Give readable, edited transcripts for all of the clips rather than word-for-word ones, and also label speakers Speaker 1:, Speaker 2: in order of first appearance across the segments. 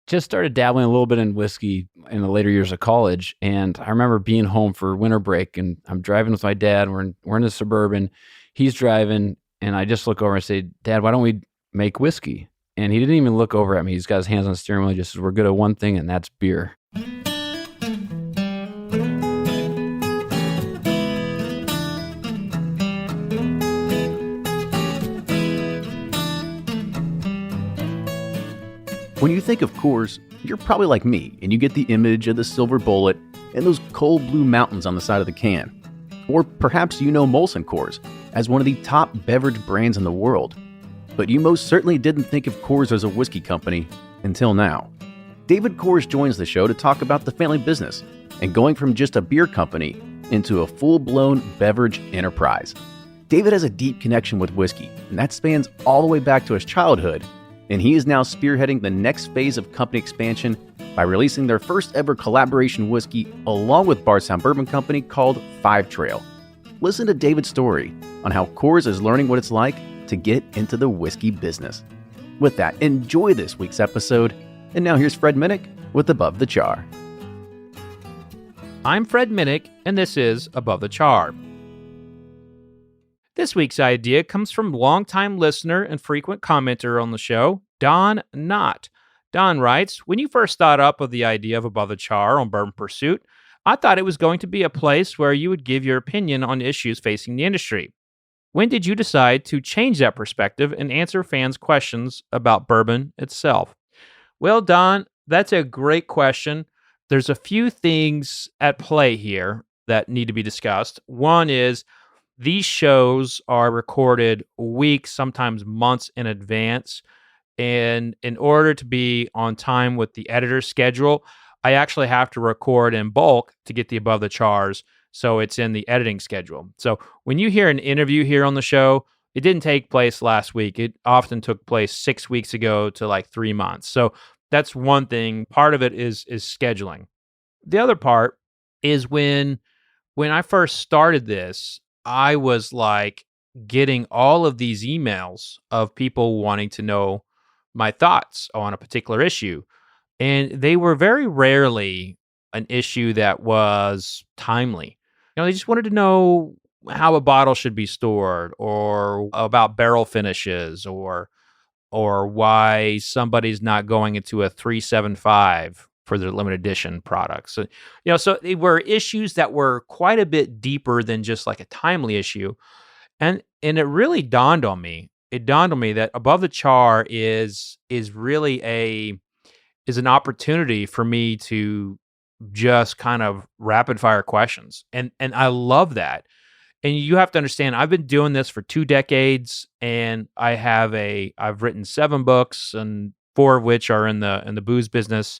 Speaker 1: just started dabbling a little bit in whiskey in the later years of college. And I remember being home for winter break, and I'm driving with my dad. We're in the Suburban. He's driving, and I just look over and say, "Dad, why don't we make whiskey?" And he didn't even look over at me. He's got his hands on the steering wheel. He just says, "We're good at one thing, and that's beer."
Speaker 2: When you think of Coors, you're probably like me, and you get the image of the silver bullet and those cold blue mountains on the side of the can. Or perhaps you know Molson Coors as one of the top beverage brands in the world. But you most certainly didn't think of Coors as a whiskey company until now. David Coors joins the show to talk about the family business and going from just a beer company into a full-blown beverage enterprise. David has a deep connection with whiskey, and that spans all the way back to his childhood. And he is now spearheading the next phase of company expansion by releasing their first ever collaboration whiskey along with Bardstown Bourbon Co. called 5 Trail. Listen to David's story on how Coors is learning what it's like to get into the whiskey business. With that, enjoy this week's episode. And now here's Fred Minnick with Above the Char.
Speaker 3: I'm Fred Minnick, and this is Above the Char. This week's idea comes from longtime listener and frequent commenter on the show, Don Knott. Don writes, "When you first thought up of the idea of Above the Char on Bourbon Pursuit, I thought it was going to be a place where you would give your opinion on issues facing the industry. When did you decide to change that perspective and answer fans' questions about bourbon itself?" Well, Don, that's a great question. There's a few things at play here that need to be discussed. One is these shows are recorded weeks, sometimes months in advance. And in order to be on time with the editor's schedule, I actually have to record in bulk to get the Above the Chars, so it's in the editing schedule. So when you hear an interview here on the show, it didn't take place last week. It often took place 6 weeks ago to like 3 months. So that's one thing. Part of it is scheduling. The other part is when I first started this, I was like getting all of these emails of people wanting to know my thoughts on a particular issue. And they were very rarely an issue that was timely. They just wanted to know how a bottle should be stored, or about barrel finishes, or why somebody's not going into a 375 for their limited edition products. So, so they were issues that were quite a bit deeper than just like a timely issue. And it really dawned on me. It dawned on me that Above the Char is really an opportunity for me to just kind of rapid fire questions. And I love that. And you have to understand, I've been doing this for 2 decades, and I've written 7 books, and 4 of which are in the booze business.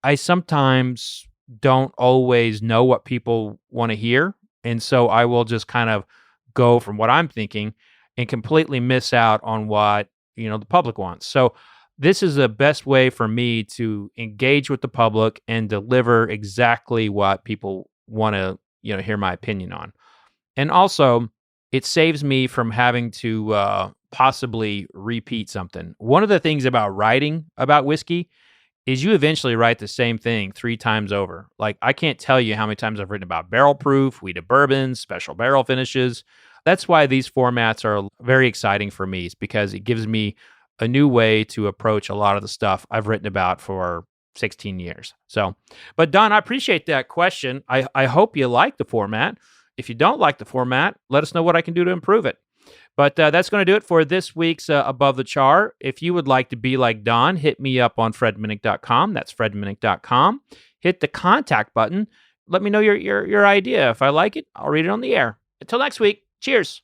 Speaker 3: I sometimes don't always know what people want to hear. And so I will just kind of go from what I'm thinking and completely miss out on what, the public wants. So this is the best way for me to engage with the public and deliver exactly what people want to, hear my opinion on. And also, it saves me from having to possibly repeat something. One of the things about writing about whiskey is you eventually write the same thing 3 times over. Like, I can't tell you how many times I've written about barrel proof, wheated bourbons, special barrel finishes. That's why these formats are very exciting for me, is because it gives me a new way to approach a lot of the stuff I've written about for 16 years. So, but Don, I appreciate that question. I hope you like the format. If you don't like the format, let us know what I can do to improve it. But that's going to do it for this week's Above the Char. If you would like to be like Don, hit me up on fredminnick.com. That's fredminnick.com. Hit the contact button. Let me know your idea. If I like it, I'll read it on the air. Until next week, cheers.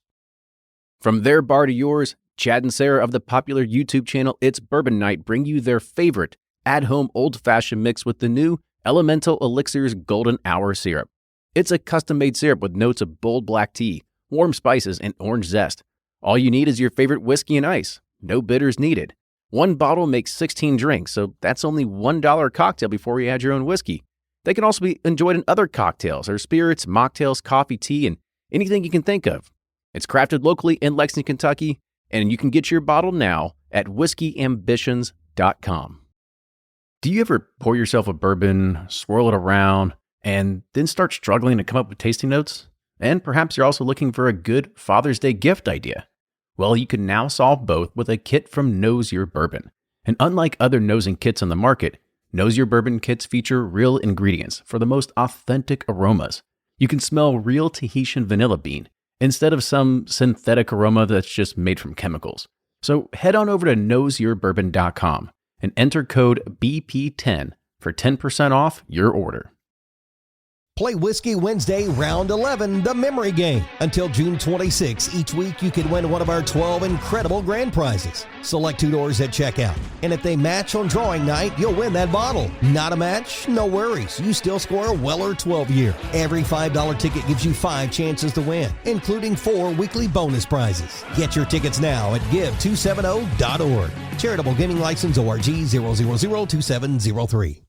Speaker 2: From their bar to yours, Chad and Sarah of the popular YouTube channel It's Bourbon Night bring you their favorite at-home old-fashioned mix with the new Elemental Elixir's Golden Hour Syrup. It's a custom-made syrup with notes of bold black tea, warm spices, and orange zest. All you need is your favorite whiskey and ice. No bitters needed. 1 bottle makes 16 drinks, so that's only $1 a cocktail before you add your own whiskey. They can also be enjoyed in other cocktails or spirits, mocktails, coffee, tea, and anything you can think of. It's crafted locally in Lexington, Kentucky, and you can get your bottle now at whiskeyambitions.com. Do you ever pour yourself a bourbon, swirl it around, and then start struggling to come up with tasting notes? And perhaps you're also looking for a good Father's Day gift idea. Well, you can now solve both with a kit from Knows Your Bourbon. And unlike other nosing kits on the market, Knows Your Bourbon kits feature real ingredients for the most authentic aromas. You can smell real Tahitian vanilla bean instead of some synthetic aroma that's just made from chemicals. So head on over to knowsyourbourbon.com and enter code BP10 for 10% off your order.
Speaker 4: Play Whiskey Wednesday Round 11, the memory game. Until June 26, each week you can win one of our 12 incredible grand prizes. Select 2 doors at checkout. And if they match on drawing night, you'll win that bottle. Not a match? No worries. You still score a Weller 12-year. Every $5 ticket gives you 5 chances to win, including 4 weekly bonus prizes. Get your tickets now at give270.org. Charitable Gaming License ORG 0002703.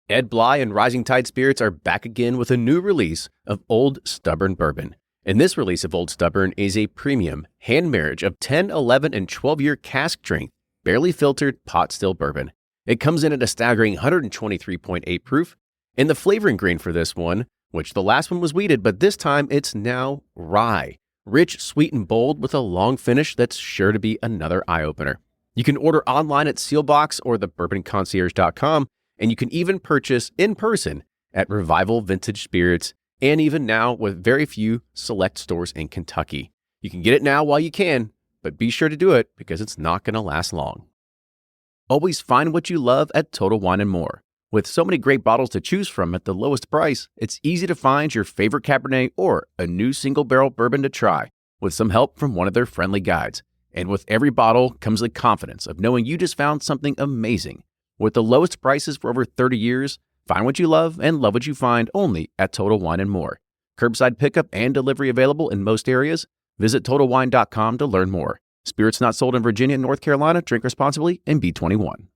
Speaker 2: Ed Bly and Rising Tide Spirits are back again with a new release of Old Stubborn Bourbon. And this release of Old Stubborn is a premium hand marriage of 10, 11, and 12-year cask strength, barely filtered pot still bourbon. It comes in at a staggering 123.8 proof. And the flavoring grain for this one, which the last one was wheated, but this time it's now rye. Rich, sweet, and bold with a long finish that's sure to be another eye-opener. You can order online at Sealbox or thebourbonconcierge.com. And you can even purchase in person at Revival Vintage Spirits, and even now with very few select stores in Kentucky. You can get it now while you can, but be sure to do it because it's not going to last long. Always find what you love at Total Wine & More. With so many great bottles to choose from at the lowest price, it's easy to find your favorite Cabernet or a new single barrel bourbon to try with some help from one of their friendly guides. And with every bottle comes the confidence of knowing you just found something amazing. With the lowest prices for over 30 years, find what you love and love what you find only at Total Wine & More. Curbside pickup and delivery available in most areas. Visit TotalWine.com to learn more. Spirits not sold in Virginia and North Carolina. Drink responsibly and be 21.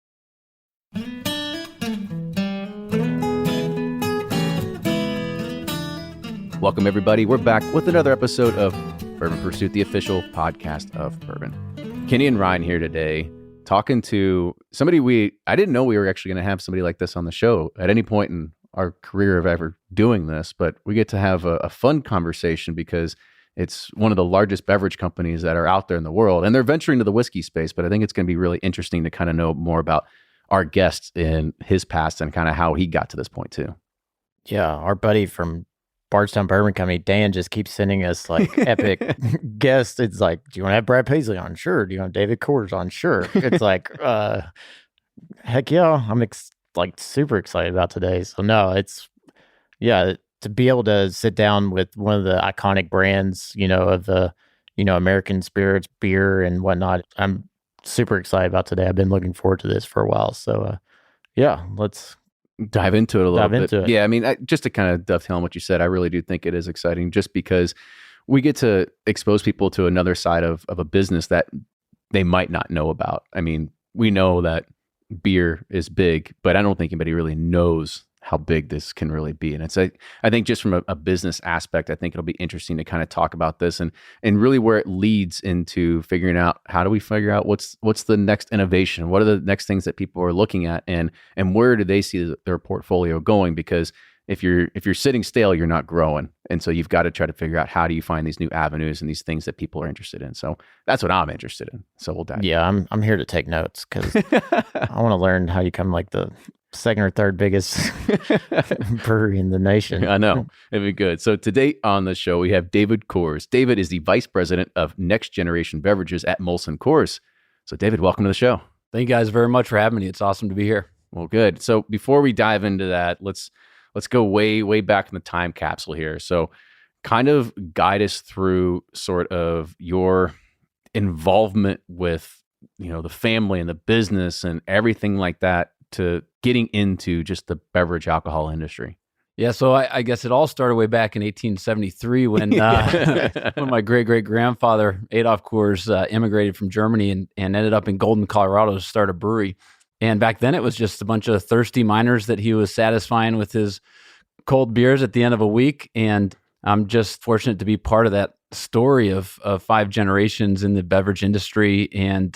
Speaker 2: Welcome, everybody. We're back with another episode of Bourbon Pursuit, the official podcast of bourbon. Kenny and Ryan here today, talking to somebody I didn't know we were actually going to have somebody like this on the show at any point in our career of ever doing this, but we get to have a fun conversation because it's one of the largest beverage companies that are out there in the world, and they're venturing to the whiskey space, but I think it's going to be really interesting to kind of know more about our guest in his past and kind of how he got to this point too.
Speaker 5: Yeah, our buddy from Bardstown Bourbon Co, Dan, just keeps sending us like epic guests. It's like, do you want to have Brad Paisley on? Sure. Do you want David Coors on? Sure. It's like, heck yeah. I'm super excited about today. So no, to be able to sit down with one of the iconic brands, of the, American spirits, beer and whatnot. I'm super excited about today. I've been looking forward to this for a while. So let's
Speaker 2: dive into it a little bit.
Speaker 5: Into it.
Speaker 2: Yeah, I mean, just to kind of dovetail on what you said, I really do think it is exciting just because we get to expose people to another side of a business that they might not know about. I mean, we know that beer is big, but I don't think anybody really knows how big this can really be. And it's I think just from a business aspect, I think it'll be interesting to kind of talk about this and really where it leads into figuring out how do we figure out what's the next innovation, what are the next things that people are looking at, and where do they see their portfolio going? Because if you're sitting stale, you're not growing. And so you've got to try to figure out how do you find these new avenues and these things that people are interested in. So that's what I'm interested in. So we'll dive.
Speaker 5: Yeah, I'm here to take notes because I want to learn how you become like the second or third biggest brewery in the nation.
Speaker 2: I know. It'd be good. So today on the show, we have David Coors. David is the Vice President of Next Generation Beverages at Molson Coors. So David, welcome to the show.
Speaker 1: Thank you guys very much for having me. It's awesome to be here.
Speaker 2: Well, good. So before we dive into that, let's go way, way back in the time capsule here. So kind of guide us through sort of your involvement with, the family and the business and everything like that to getting into just the beverage alcohol industry.
Speaker 1: Yeah, so I guess it all started way back in 1873 when when my great-great-grandfather, Adolf Coors, immigrated from Germany and ended up in Golden, Colorado to start a brewery. And back then it was just a bunch of thirsty miners that he was satisfying with his cold beers at the end of a week. And I'm just fortunate to be part of that story of 5 generations in the beverage industry. And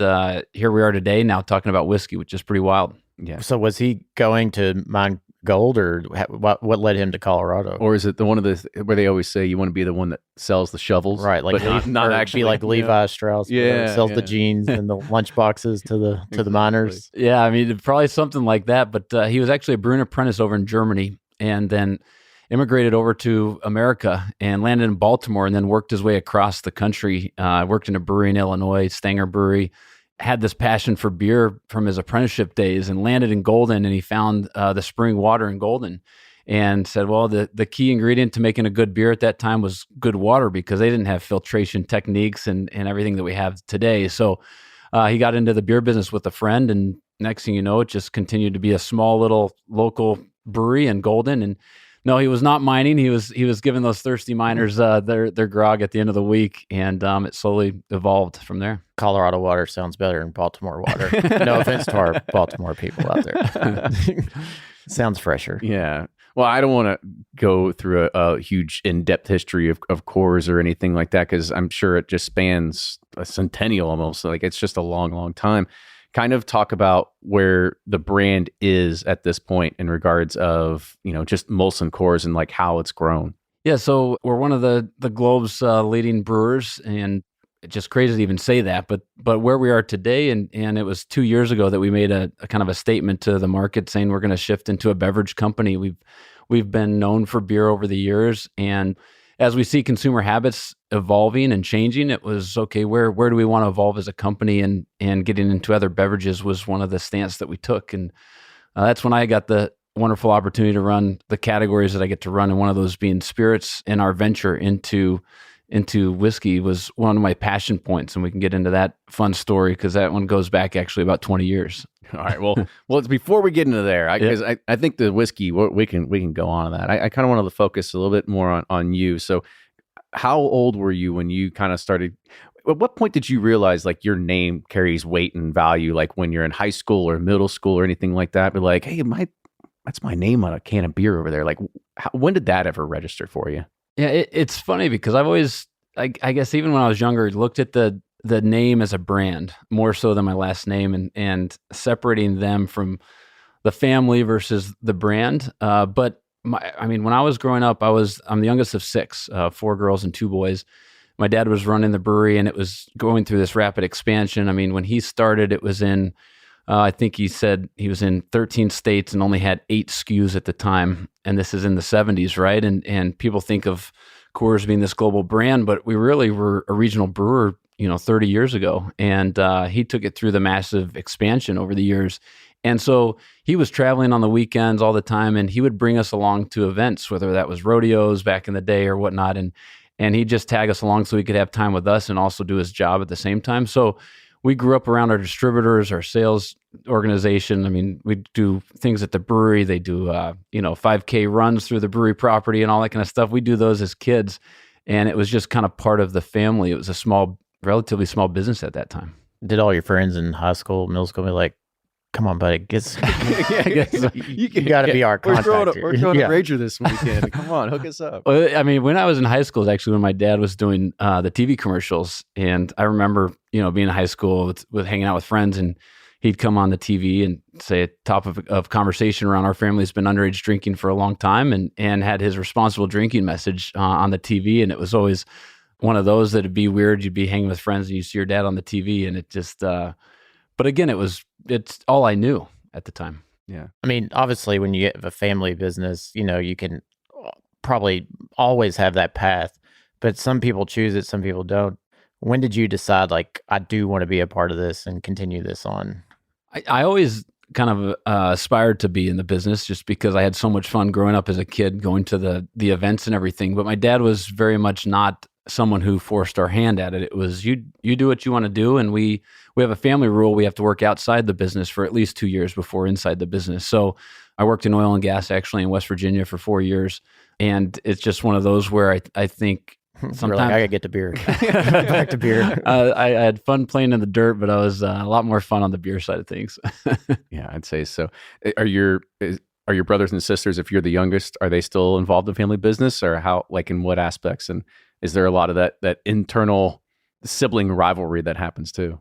Speaker 1: here we are today now talking about whiskey, which is pretty wild.
Speaker 2: Yeah.
Speaker 5: So was he going to mine gold, or what led him to Colorado?
Speaker 2: Or is it the one of the where they always say you want to be the one that sells the shovels,
Speaker 5: Right, like
Speaker 2: but not
Speaker 5: or
Speaker 2: actually
Speaker 5: be like Levi Strauss, whatever, sells the
Speaker 2: yeah.
Speaker 5: jeans and the lunch boxes to the miners.
Speaker 1: Yeah, I mean, probably something like that. But he was actually a brewing apprentice over in Germany, and then immigrated over to America and landed in Baltimore, and then worked his way across the country. Worked in a brewery in Illinois, Stanger Brewery. Had this passion for beer from his apprenticeship days, and landed in Golden, and he found the spring water in Golden, and said, well, the key ingredient to making a good beer at that time was good water, because they didn't have filtration techniques and everything that we have today. So he got into the beer business with a friend, and next thing you know, it just continued to be a small little local brewery in Golden. And no, he was not mining. He was giving those thirsty miners their grog at the end of the week, and it slowly evolved from there.
Speaker 5: Colorado water sounds better than Baltimore water. No offense to our Baltimore people out there. Sounds fresher.
Speaker 2: Yeah. Well, I don't want to go through a huge in-depth history of Coors or anything like that, because I'm sure it just spans a centennial almost. Like, it's just a long, long time. Kind of talk about where the brand is at this point in regards of, just Molson Coors and like how it's grown.
Speaker 1: Yeah, so we're one of the globe's leading brewers, and it's just crazy to even say that, but where we are today, and it was 2 years ago that we made a kind of a statement to the market saying we're going to shift into a beverage company. We've been known for beer over the years, and as we see consumer habits evolving and changing, it was okay, where do we want to evolve as a company, and getting into other beverages was one of the stance that we took. And that's when I got the wonderful opportunity to run the categories that I get to run, and one of those being spirits. And our venture into whiskey was one of my passion points, and we can get into that fun story because that one goes back actually about 20 years.
Speaker 2: All right. Well, it's before we get into there, because I think the whiskey, we can go on to that. I kind of wanted to focus a little bit more on you. So how old were you when you kind of started? At what point did you realize like your name carries weight and value? Like when you're in high school or middle school or anything like that, but like, hey, that's my name on a can of beer over there. Like, when did that ever register for you?
Speaker 1: Yeah, it's funny because I've always, I guess even when I was younger, looked at the name as a brand more so than my last name, and separating them from the family versus the brand. But when I was growing up, I'm the youngest of six, 4 girls and 2 boys. My dad was running the brewery, and it was going through this rapid expansion. I mean, when he started, it was in, I think he said he was in 13 states and only had 8 SKUs at the time. And this is in the 70s, right? And people think of Coors being this global brand, but we really were a regional brewer, 30 years ago. And he took it through the massive expansion over the years. And so he was traveling on the weekends all the time, and he would bring us along to events, whether that was rodeos back in the day or whatnot. And he'd just tag us along so he could have time with us and also do his job at the same time. So we grew up around our distributors, our sales organization. I mean, we do things at the brewery. They do, 5K runs through the brewery property and all that kind of stuff. We do those as kids. And it was just kind of part of the family. It was a relatively small business at that time.
Speaker 5: Did all your friends in high school, middle school be like, come on, buddy, you got to be our contact.
Speaker 2: We're throwing a Rager this weekend. Come on, hook us up.
Speaker 1: Well, I mean, when I was in high school, is actually when my dad was doing the TV commercials. And I remember, being in high school with hanging out with friends, and he'd come on the TV and say a topic of conversation around our family's been underage drinking for a long time, and had his responsible drinking message on the TV. And it was always one of those that'd be weird. You'd be hanging with friends and you see your dad on the TV, and it just, but again, it's all I knew at the time.
Speaker 2: Yeah.
Speaker 5: I mean, obviously when you have a family business, you can probably always have that path, but some people choose it, some people don't. When did you decide, like, I do want to be a part of this and continue this on?
Speaker 1: I always kind of aspired to be in the business just because I had so much fun growing up as a kid, going to the events and everything. But my dad was very much not someone who forced our hand at it. It was, you do what you want to do. And we have a family rule. We have to work outside the business for at least 2 years before inside the business. So I worked in oil and gas actually in West Virginia for 4 years. And it's just one of those where I think sometimes
Speaker 5: I gotta get to beer. Back to beer.
Speaker 1: I had fun playing in the dirt, but I was a lot more fun on the beer side of things.
Speaker 2: Yeah, I'd say so. Are your brothers and sisters, if you're the youngest, are they still involved in family business, or how, like, in what aspects? And is there a lot of that internal sibling rivalry that happens too?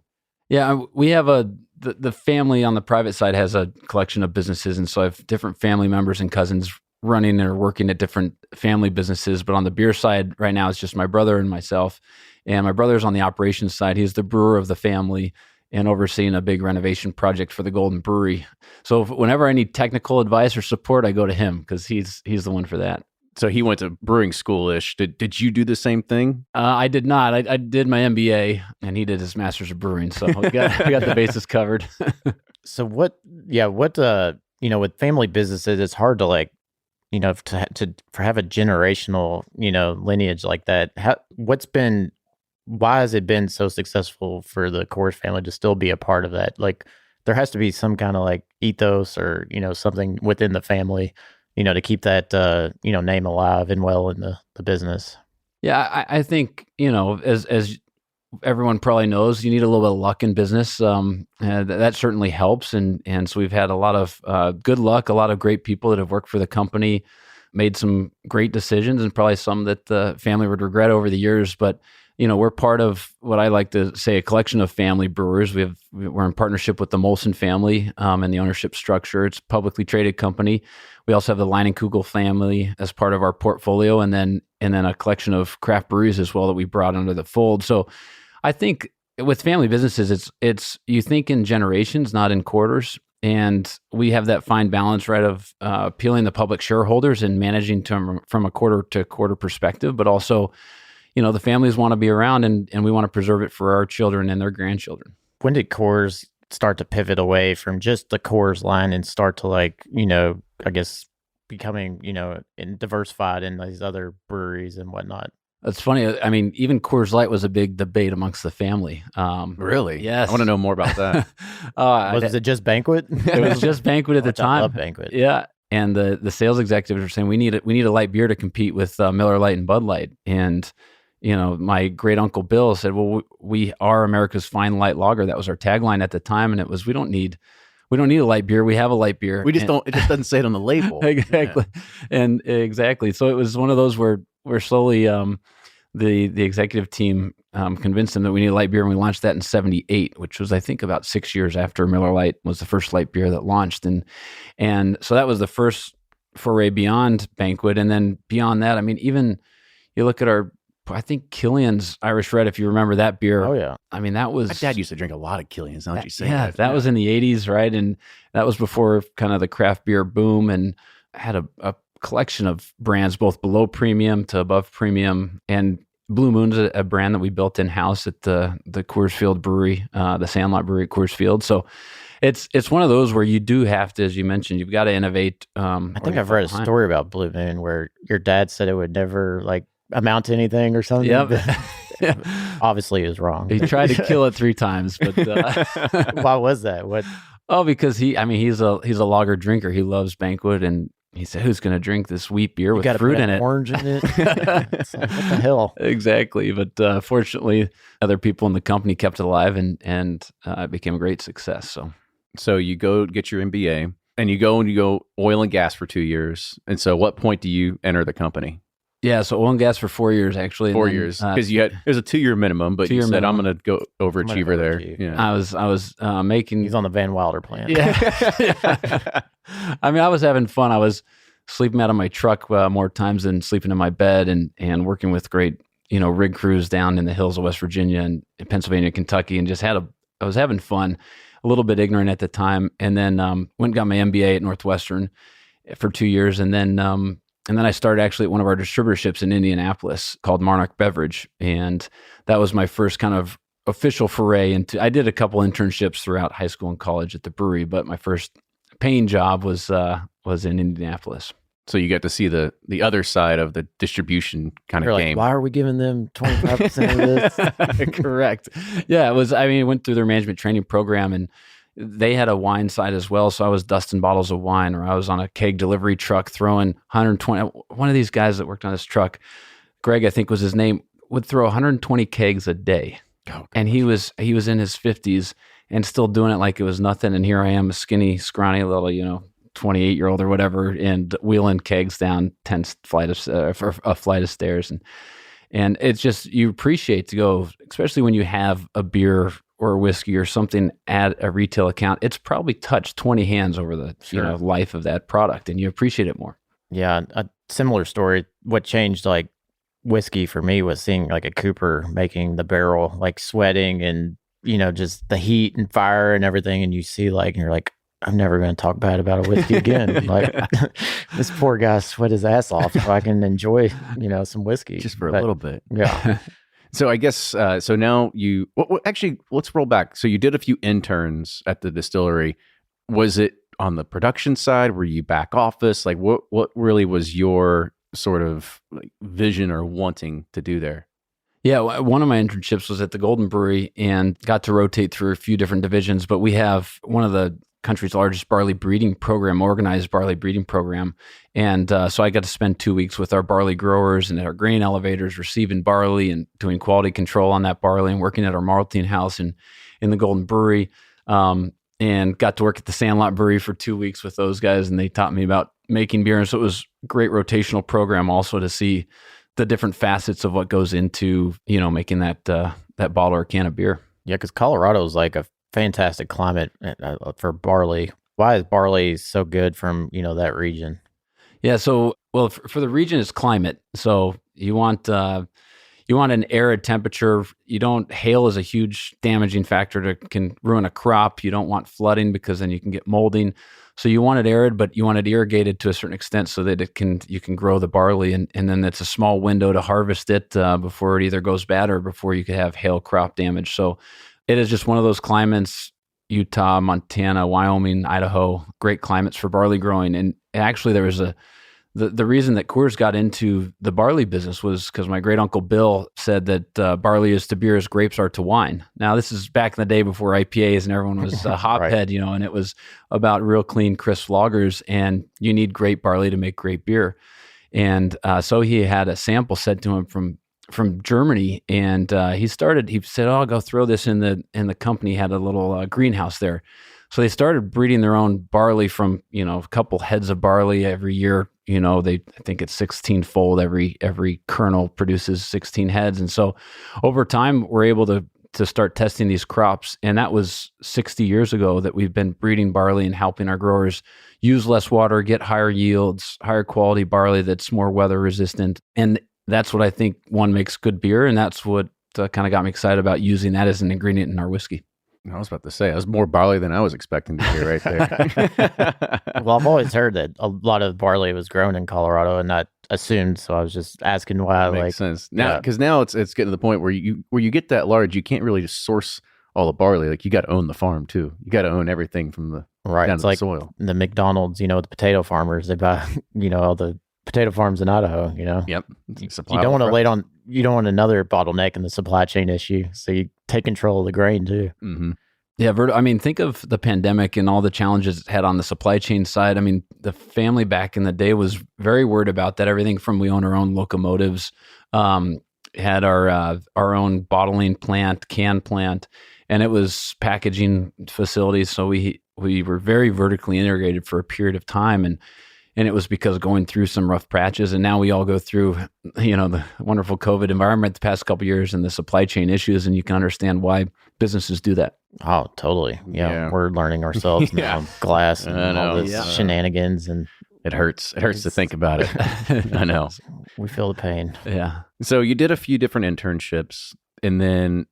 Speaker 1: Yeah, we have a the family on the private side has a collection of businesses, and so I have different family members and cousins running or working at different family businesses. But on the beer side right now, it's just my brother and myself. And my brother's on the operations side. He's the brewer of the family and overseeing a big renovation project for the Golden Brewery. So whenever I need technical advice or support, I go to him because he's the one for that.
Speaker 2: So he went to brewing school-ish. Did you do the same thing?
Speaker 1: I did not. I did my MBA, and he did his master's of brewing. So we got the bases covered.
Speaker 5: So what, with family businesses, it's hard to for have a generational, lineage like that. Why has it been so successful for the Coors family to still be a part of that? Like, there has to be some kind of like ethos or, something within the family, to keep that, name alive and well in the business.
Speaker 1: Yeah, I think, as everyone probably knows, you need a little bit of luck in business. That certainly helps. And so we've had a lot of good luck, a lot of great people that have worked for the company, made some great decisions, and probably some that the family would regret over the years. But we're part of what I like to say, a collection of family brewers. We're in partnership with the Molson family and the ownership structure. It's a publicly traded company. We also have the Leinenkugel family as part of our portfolio, and then a collection of craft breweries as well that we brought under the fold. So I think with family businesses, it's you think in generations, not in quarters. And we have that fine balance, right, of appealing the public shareholders and managing from a quarter to quarter perspective, but also the families want to be around and we want to preserve it for our children and their grandchildren.
Speaker 5: When did Coors start to pivot away from just the Coors line and start to I guess becoming, and diversified in these other breweries and whatnot?
Speaker 1: It's funny. I mean, even Coors Light was a big debate amongst the family.
Speaker 2: Really?
Speaker 1: Yes.
Speaker 2: I want to know more about that.
Speaker 5: Was it just Banquet?
Speaker 1: It was just Banquet at the time.
Speaker 5: I love Banquet.
Speaker 1: Yeah. And the sales executives were saying, we need a light beer to compete with Miller Lite and Bud Light. And my great uncle Bill said, well, we are America's fine light lager. That was our tagline at the time. And it was, we don't need a light beer. We have a light beer.
Speaker 2: We just don't, it just doesn't say it on the label.
Speaker 1: Exactly. Yeah. And exactly. So it was one of those where slowly the executive team convinced them that we need a light beer. And we launched that in 1978, which was, I think, about 6 years after Miller Lite was the first light beer that launched. And so that was the first foray beyond Banquet. And then beyond that, I mean, even you look at I think Killian's Irish Red, if you remember that beer.
Speaker 5: Oh, yeah.
Speaker 1: I mean, that was...
Speaker 2: My dad used to drink a lot of Killian's, now that you say
Speaker 1: that. That was in the 80s, right? And that was before kind of the craft beer boom, and had a collection of brands, both below premium to above premium. And Blue Moon's a brand that we built in-house at the Coors Field Brewery, the Sandlot Brewery at Coors Field. So it's one of those where you do have to, as you mentioned, you've got to innovate.
Speaker 5: I think I've read a story about Blue Moon where your dad said it would never amount to anything or something.
Speaker 1: Yep.
Speaker 5: Obviously he was wrong.
Speaker 1: He tried to kill it 3 times, but
Speaker 5: why was that? What?
Speaker 1: Oh, because he's a lager drinker. He loves Banquet, and he said, who's going to drink this wheat beer with fruit in it?
Speaker 5: Orange in it. It's like, what the hell?
Speaker 1: Exactly. But fortunately, other people in the company kept it alive, and it became a great success.
Speaker 2: So you go get your MBA, and you go oil and gas for 2 years. And so what point do you enter the company?
Speaker 1: Yeah, so oil and gas for 4 years, actually.
Speaker 2: 4 years, because it was a 2-year minimum, but you said, I'm going to go overachiever there.
Speaker 1: Yeah. I was making...
Speaker 5: He's on the Van Wilder plan.
Speaker 1: Yeah. I mean, I was having fun. I was sleeping out of my truck more times than sleeping in my bed, and working with great, rig crews down in the hills of West Virginia and in Pennsylvania, Kentucky, and just I was having fun, a little bit ignorant at the time. And then went and got my MBA at Northwestern for 2 years. And then I started actually at one of our distributorships in Indianapolis called Monarch Beverage. And that was my first kind of official foray into, I did a couple internships throughout high school and college at the brewery, but my first paying job was in Indianapolis.
Speaker 2: So you got to see the other side of the distribution kind of game.
Speaker 5: Why are we giving them 25% of this?
Speaker 1: Correct. Yeah, I went through their management training program, and they had a wine side as well. So I was dusting bottles of wine, or I was on a keg delivery truck throwing 120. One of these guys that worked on this truck, Greg, I think was his name, would throw 120 kegs a day.
Speaker 2: Oh,
Speaker 1: and he was in his 50s and still doing it like it was nothing. And here I am, a skinny, scrawny little, 28-year-old or whatever, and wheeling kegs down a flight of stairs. And it's just, you appreciate to go, especially when you have a beer or a whiskey or something at a retail account, it's probably touched 20 hands over the life of that product, and you appreciate it more.
Speaker 5: Yeah, a similar story. What changed like whiskey for me was seeing like a Cooper making the barrel, like sweating and, just the heat and fire and everything. And you see and you're like, I'm never going to talk bad about a whiskey again. Like this poor guy sweat his ass off so I can enjoy, some whiskey.
Speaker 2: Just for a little bit.
Speaker 5: Yeah.
Speaker 2: So I guess, so now actually, let's roll back. So you did a few interns at the distillery. Was it on the production side? Were you back office? Like what really was your sort of vision or wanting to do there?
Speaker 1: Yeah, one of my internships was at the Golden Brewery and got to rotate through a few different divisions, but we have one of the country's largest barley breeding program, organized barley breeding program. And so I got to spend 2 weeks with our barley growers and at our grain elevators, receiving barley and doing quality control on that barley and working at our malting house in the Golden Brewery. And got to work at the Sandlot Brewery for 2 weeks with those guys, and they taught me about making beer. And so it was a great rotational program also to see the different facets of what goes into, making that bottle or can of beer.
Speaker 5: Yeah, because Colorado is like a fantastic climate for barley. Why is barley so good from, that region?
Speaker 1: Yeah, so, well, for the region, it's climate. So you want an arid temperature. Hail is a huge damaging factor that can ruin a crop. You don't want flooding because then you can get molding. So you want it arid, but you want it irrigated to a certain extent so that you can grow the barley. And then it's a small window to harvest it before it either goes bad or before you could have hail crop damage. So it is just one of those climates, Utah, Montana, Wyoming, Idaho, great climates for barley growing. And actually there was the reason that Coors got into the barley business was because my great uncle Bill said that barley is to beer as grapes are to wine. Now, this is back in the day before IPAs and everyone was a hophead,
Speaker 5: Right.
Speaker 1: And it was about real clean, crisp lagers, and you need great barley to make great beer. And so he had a sample sent to him from Germany, and he said, "Oh, I'll go throw this in the company." Had a little greenhouse there, so they started breeding their own barley from a couple heads of barley every year. I think it's 16-fold. Every kernel produces 16 heads. And so over time, we're able to start testing these crops. And that was 60 years ago that we've been breeding barley and helping our growers use less water, get higher yields, higher quality barley that's more weather resistant. And that's what I think, makes good beer. And that's what kind of got me excited about using that as an ingredient in our whiskey.
Speaker 2: I was about to say, that was more barley than I was expecting to hear right there.
Speaker 5: Well, I've always heard that a lot of barley was grown in Colorado and not assumed. So I was just asking why.
Speaker 2: Makes sense. Now, because now it's getting to the point where you get that large, you can't really just source all the barley. Like you got to own the farm too. You got to own everything from the
Speaker 5: right.
Speaker 2: down
Speaker 5: It's
Speaker 2: to
Speaker 5: like
Speaker 2: the soil.
Speaker 5: the McDonald's, the potato farmers. They buy, all the potato farms in Idaho.
Speaker 2: Yep.
Speaker 5: You don't want to you don't want another bottleneck in the supply chain issue. So you take control of the grain too.
Speaker 2: Mm-hmm.
Speaker 1: Yeah, think of the pandemic and all the challenges it had on the supply chain side. The family back in the day was very worried about that. Everything from we own our own locomotives, had our own bottling plant, can plant, and it was packaging facilities. So we were very vertically integrated for a period of time, and it was because going through some rough patches. And now we all go through, the wonderful COVID environment the past couple of years and the supply chain issues, and you can understand why businesses do that.
Speaker 5: Oh, totally. Yeah. We're learning ourselves now. Glass and all this shenanigans, and
Speaker 2: it hurts. It hurts to think about it. I know.
Speaker 5: We feel the pain.
Speaker 1: Yeah.
Speaker 2: So you did a few different internships, and then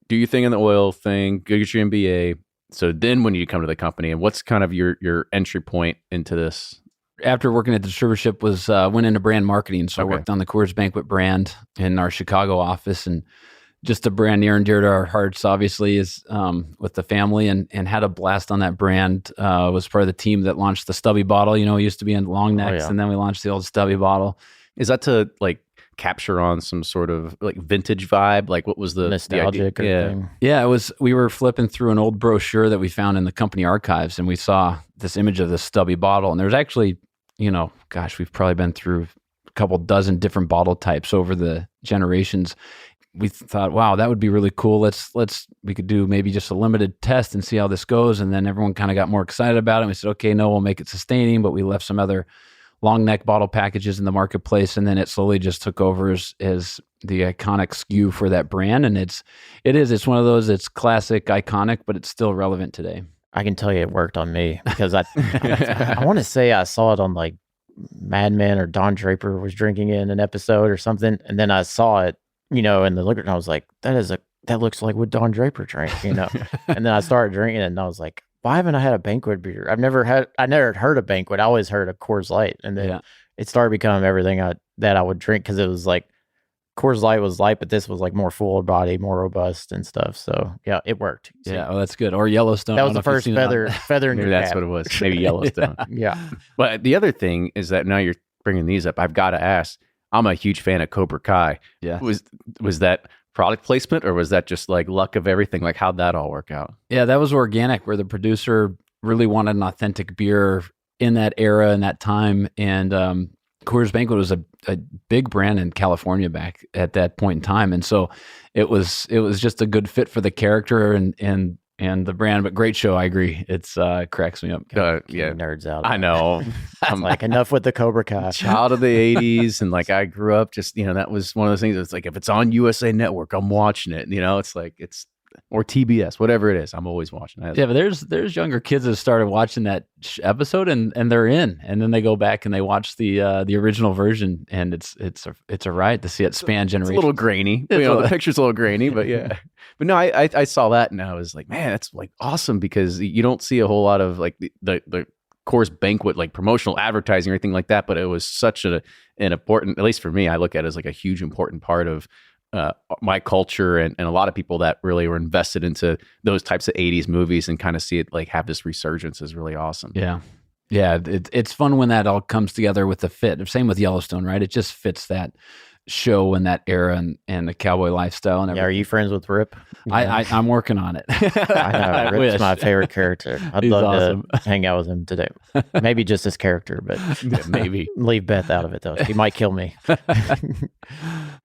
Speaker 2: do your thing in the oil thing, go get your MBA. So then when you come to the company, and what's kind of your entry point into this?
Speaker 1: After working at the distributorship went into brand marketing. So I worked on the Coors Banquet brand in our Chicago office, and just a brand near and dear to our hearts, obviously, is with the family, and had a blast on that brand. Was part of the team that launched the Stubby bottle. It used to be in long necks, and then we launched the old Stubby bottle.
Speaker 2: Is that to capture on some sort of vintage vibe? What was the
Speaker 5: nostalgic
Speaker 2: the idea?
Speaker 5: thing?
Speaker 1: Yeah, it was. We were flipping through an old brochure that we found in the company archives, and we saw this image of the Stubby bottle, and there's actually, we've probably been through a couple dozen different bottle types over the generations. We thought, wow, that would be really cool. We could do maybe just a limited test and see how this goes. And then everyone kind of got more excited about it. And we said, okay, no, we'll make it sustaining, but we left some other long neck bottle packages in the marketplace, and then it slowly just took over as the iconic SKU for that brand. And it's one of those, it's classic, iconic, but it's still relevant today.
Speaker 5: I can tell you it worked on me because I want to say I saw it on like Mad Men, or Don Draper was drinking it in an episode or something, and then I saw it, in the liquor, and I was like, that looks like what Don Draper drank, and then I started drinking it, and I was like, why haven't I had a banquet beer? I never heard of banquet. I always heard of Coors Light, and then it started becoming everything that I would drink, because it was like Coors Light was light, but this was like more full body, more robust and stuff. So yeah, it worked. So,
Speaker 1: yeah, that's good. Or Yellowstone.
Speaker 5: That was the first feather in
Speaker 2: Maybe
Speaker 5: your
Speaker 2: that's
Speaker 5: cap.
Speaker 2: what it was. Maybe Yellowstone.
Speaker 5: Yeah.
Speaker 2: But the other thing is that now you're bringing these up, I've got to ask. I'm a huge fan of Cobra Kai.
Speaker 1: Yeah.
Speaker 2: Was that product placement, or was that just like luck of everything? Like, how'd that all work out?
Speaker 1: Yeah, that was organic, where the producer really wanted an authentic beer in that era and that time. And Coors Banquet was a big brand in California back at that point in time. And so it was just a good fit for the character and the brand, but great show. I agree. It cracks me up.
Speaker 2: Yeah.
Speaker 5: Nerds out.
Speaker 2: I know.
Speaker 5: I'm like, enough with the Cobra Kai.
Speaker 2: Child of the 80s. And like, I grew up just, that was one of those things. It's like, if it's on USA Network, I'm watching it. It's like, or TBS, whatever it is, I'm always watching it.
Speaker 1: Yeah, but there's younger kids that started watching that episode and they're in, and then they go back and they watch the original version, and it's a riot to see it span generations.
Speaker 2: It's a little grainy. The picture's a little grainy, but yeah. But no, I saw that and I was like, man, that's like awesome, because you don't see a whole lot of like the Coors Banquet like promotional advertising or anything like that. But it was such an important, at least for me, I look at it as like a huge important part of my culture and a lot of people that really were invested into those types of 80s movies, and kind of see it like have this resurgence is really awesome.
Speaker 1: Yeah. It's fun when that all comes together with the fit. Same with Yellowstone, right? It just fits that show and that era and the cowboy lifestyle and everything.
Speaker 5: Yeah, are you friends with Rip?
Speaker 1: I'm working on it.
Speaker 5: I know. Rip's my favorite character. I'd
Speaker 1: He's
Speaker 5: love
Speaker 1: awesome.
Speaker 5: to hang out with him today. Maybe just his character, but
Speaker 2: Maybe.
Speaker 5: leave Beth out of it, though. He might kill me.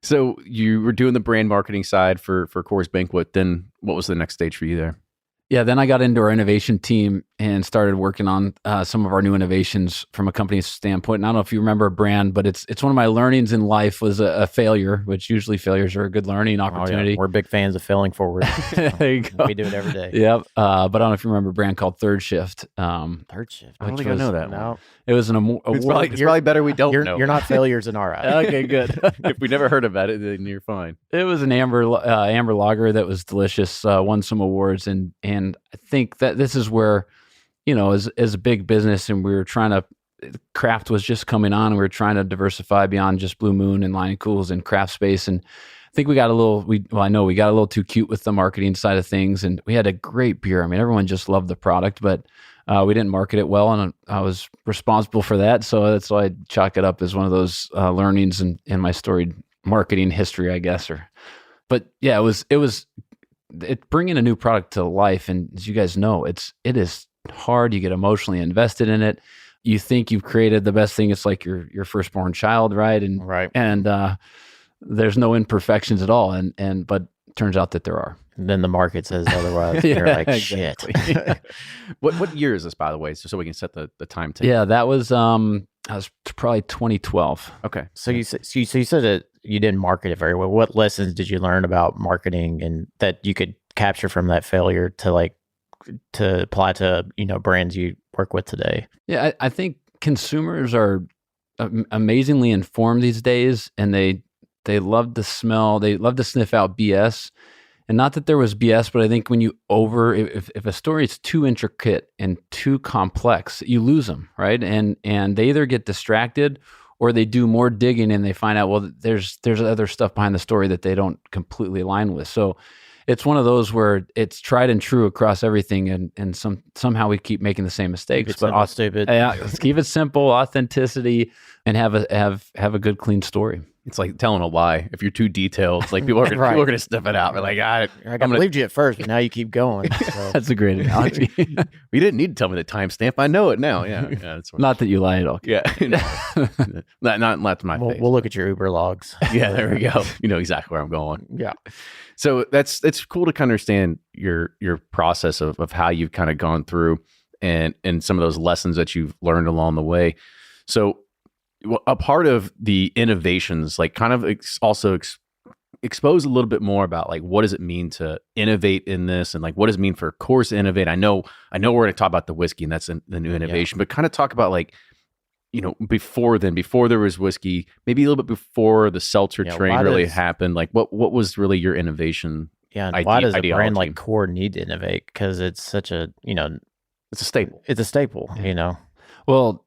Speaker 2: So you were doing the brand marketing side for Coors Banquet. Then what was the next stage for you there?
Speaker 1: Yeah, then I got into our innovation team and started working on some of our new innovations from a company standpoint. And I don't know if you remember a brand, but it's one of my learnings in life was a failure, which usually failures are a good learning opportunity.
Speaker 5: Oh, yeah. We're big fans of failing forward.
Speaker 1: There you go.
Speaker 5: We do it every day.
Speaker 1: Yep. But I don't know if you remember a brand called Third Shift.
Speaker 5: Third Shift.
Speaker 2: I don't think I know that one.
Speaker 5: No.
Speaker 1: It was an award.
Speaker 2: It's probably better we don't know.
Speaker 5: You're not failures in our eyes.
Speaker 1: Okay, good.
Speaker 2: If we never heard about it, then you're fine.
Speaker 1: It was an amber lager that was delicious, won some awards, and I think that this is where, as a big business, and we were trying to, craft was just coming on, and we were trying to diversify beyond just Blue Moon and Lion Cools and craft space, and I think we got a little, I know we got a little too cute with the marketing side of things, and we had a great beer. I mean, everyone just loved the product, but we didn't market it well, and I was responsible for that. So that's why I chalk it up as one of those learnings in my storied marketing history, I guess. But yeah, it was bringing a new product to life. And as you guys know, it is hard. You get emotionally invested in it. You think you've created the best thing. It's like your firstborn child, right? And there's no imperfections at all. But turns out that there are.
Speaker 5: And then the market says otherwise.
Speaker 1: Yeah,
Speaker 5: You're like,
Speaker 1: exactly.
Speaker 5: shit.
Speaker 2: What year is this, by the way, so we can set the time table?
Speaker 1: Yeah, that was probably 2012.
Speaker 2: Okay.
Speaker 5: So you said that you didn't market it very well. What lessons did you learn about marketing, and that you could capture from that failure to apply to brands you work with today?
Speaker 1: Yeah, I think consumers are amazingly informed these days, and they love to smell, they love to sniff out BS. And not that there was BS, but I think when you if a story is too intricate and too complex, you lose them, right? And they either get distracted or they do more digging and they find out, well, there's other stuff behind the story that they don't completely align with. So it's one of those where it's tried and true across everything, and somehow we keep making the same mistakes.
Speaker 5: But stupid.
Speaker 1: Yeah, let's keep it simple, authenticity, and have a good, clean story.
Speaker 2: It's like telling a lie. If you're too detailed, like people are
Speaker 5: Right.
Speaker 2: going to sniff it out. They're like,
Speaker 5: I believed you at first, but now you keep going. So.
Speaker 1: That's a great analogy.
Speaker 2: You didn't need to tell me the timestamp. I know it now. Yeah. That's
Speaker 1: Not that you lie at all.
Speaker 2: Yeah. not to my face.
Speaker 5: We'll look at your Uber logs.
Speaker 2: Yeah, there we go. You know exactly where I'm going.
Speaker 5: Yeah.
Speaker 2: So it's cool to kind of understand your process of how you've kind of gone through and some of those lessons that you've learned along the way. So a part of the innovations, like kind of expose a little bit more about like what does it mean to innovate in this, and like what does it mean for Coors to innovate. I know we're going to talk about the whiskey, and that's the new innovation, but kind of talk about like, before there was whiskey, maybe a little bit before the seltzer train really happened. Like what was really your innovation?
Speaker 5: Yeah, and why does a brand like Coors need to innovate? Because it's such a,
Speaker 2: it's a staple.
Speaker 5: It's a staple,
Speaker 1: Well,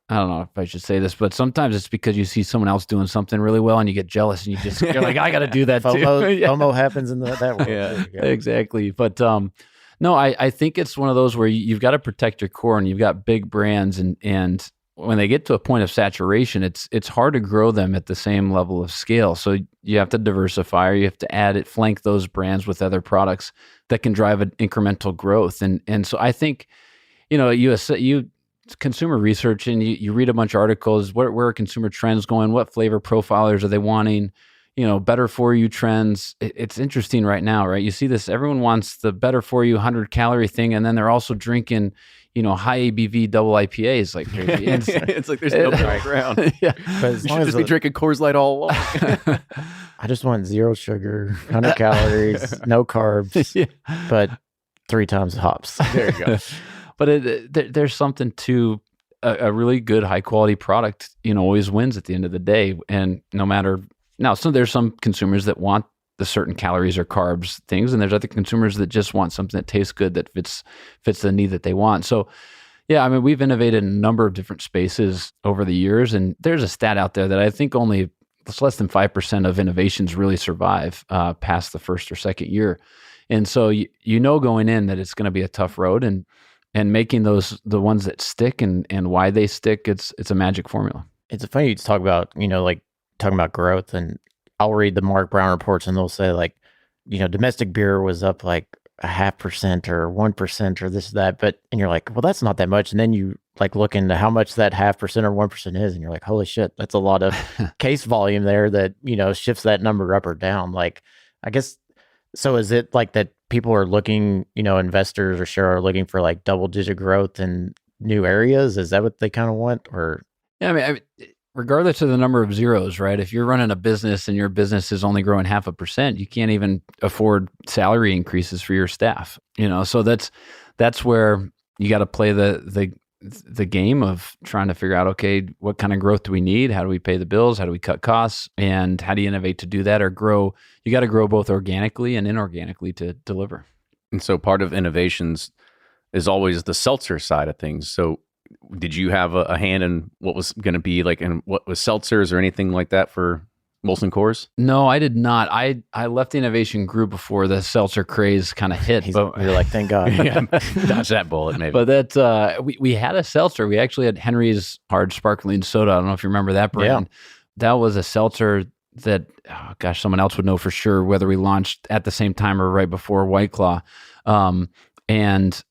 Speaker 1: I don't know if I should say this, but sometimes it's because you see someone else doing something really well and you get jealous and you're like, I got to do that too.
Speaker 5: FOMO happens in that world.
Speaker 1: Yeah, exactly. But no, I think it's one of those where you've got to protect your core, and you've got big brands, and when they get to a point of saturation, it's hard to grow them at the same level of scale. So you have to diversify, or you have to flank those brands with other products that can drive an incremental growth. And so I think, you consumer research, and you read a bunch of articles. Where are consumer trends going? What flavor profilers are they wanting? Better for you trends. It's interesting right now, right? You see this. Everyone wants the better for you 100-calorie thing, and then they're also drinking, high ABV double IPAs like crazy.
Speaker 2: It's like there's no middle ground.
Speaker 1: Yeah,
Speaker 2: but you should just be drinking Coors Light all along.
Speaker 5: I just want 0 sugar, 100 calories, no carbs, but 3 times hops.
Speaker 2: There you go.
Speaker 1: But there's something to a really good high quality product, always wins at the end of the day. And no matter now, so there's some consumers that want the certain calories or carbs things, and there's other consumers that just want something that tastes good, that fits the need that they want. So yeah, I mean, we've innovated in a number of different spaces over the years, and there's a stat out there that I think it's less than 5% of innovations really survive past the first or second year. And so going in that it's going to be a tough road, and making those the ones that stick and why they stick, it's a magic formula.
Speaker 5: It's funny to talk about, like talking about growth, and I'll read the Mark Brown reports and they'll say like, domestic beer was up like 0.5% or 1% or this, that, and you're like, well, that's not that much. And then you like look into how much that 0.5% or 1% is, and you're like, holy shit, that's a lot of case volume there that, shifts that number up or down. Like, I guess, so is it like that people are looking, investors or share are looking for like double-digit growth in new areas? Is that what they kind of want? Or
Speaker 1: yeah, I mean, regardless of the number of zeros, right? If you're running a business and your business is only growing 0.5%, you can't even afford salary increases for your staff. So that's where you got to play the game of trying to figure out, okay, what kind of growth do we need? How do we pay the bills? How do we cut costs? And how do you innovate to do that or grow? You got to grow both organically and inorganically to deliver.
Speaker 2: And so part of innovations is always the seltzer side of things. So did you have a hand in what was going to be like, and what was seltzers or anything like that for Molson Coors?
Speaker 1: No, I did not. I left the innovation group before the seltzer craze kind of hit.
Speaker 5: You're like, thank God.
Speaker 2: Yeah, dodge that bullet, maybe.
Speaker 1: But that we had a seltzer. We actually had Henry's Hard Sparkling Soda. I don't know if you remember that brand. Yeah. That was a seltzer that, someone else would know for sure, whether we launched at the same time or right before White Claw. And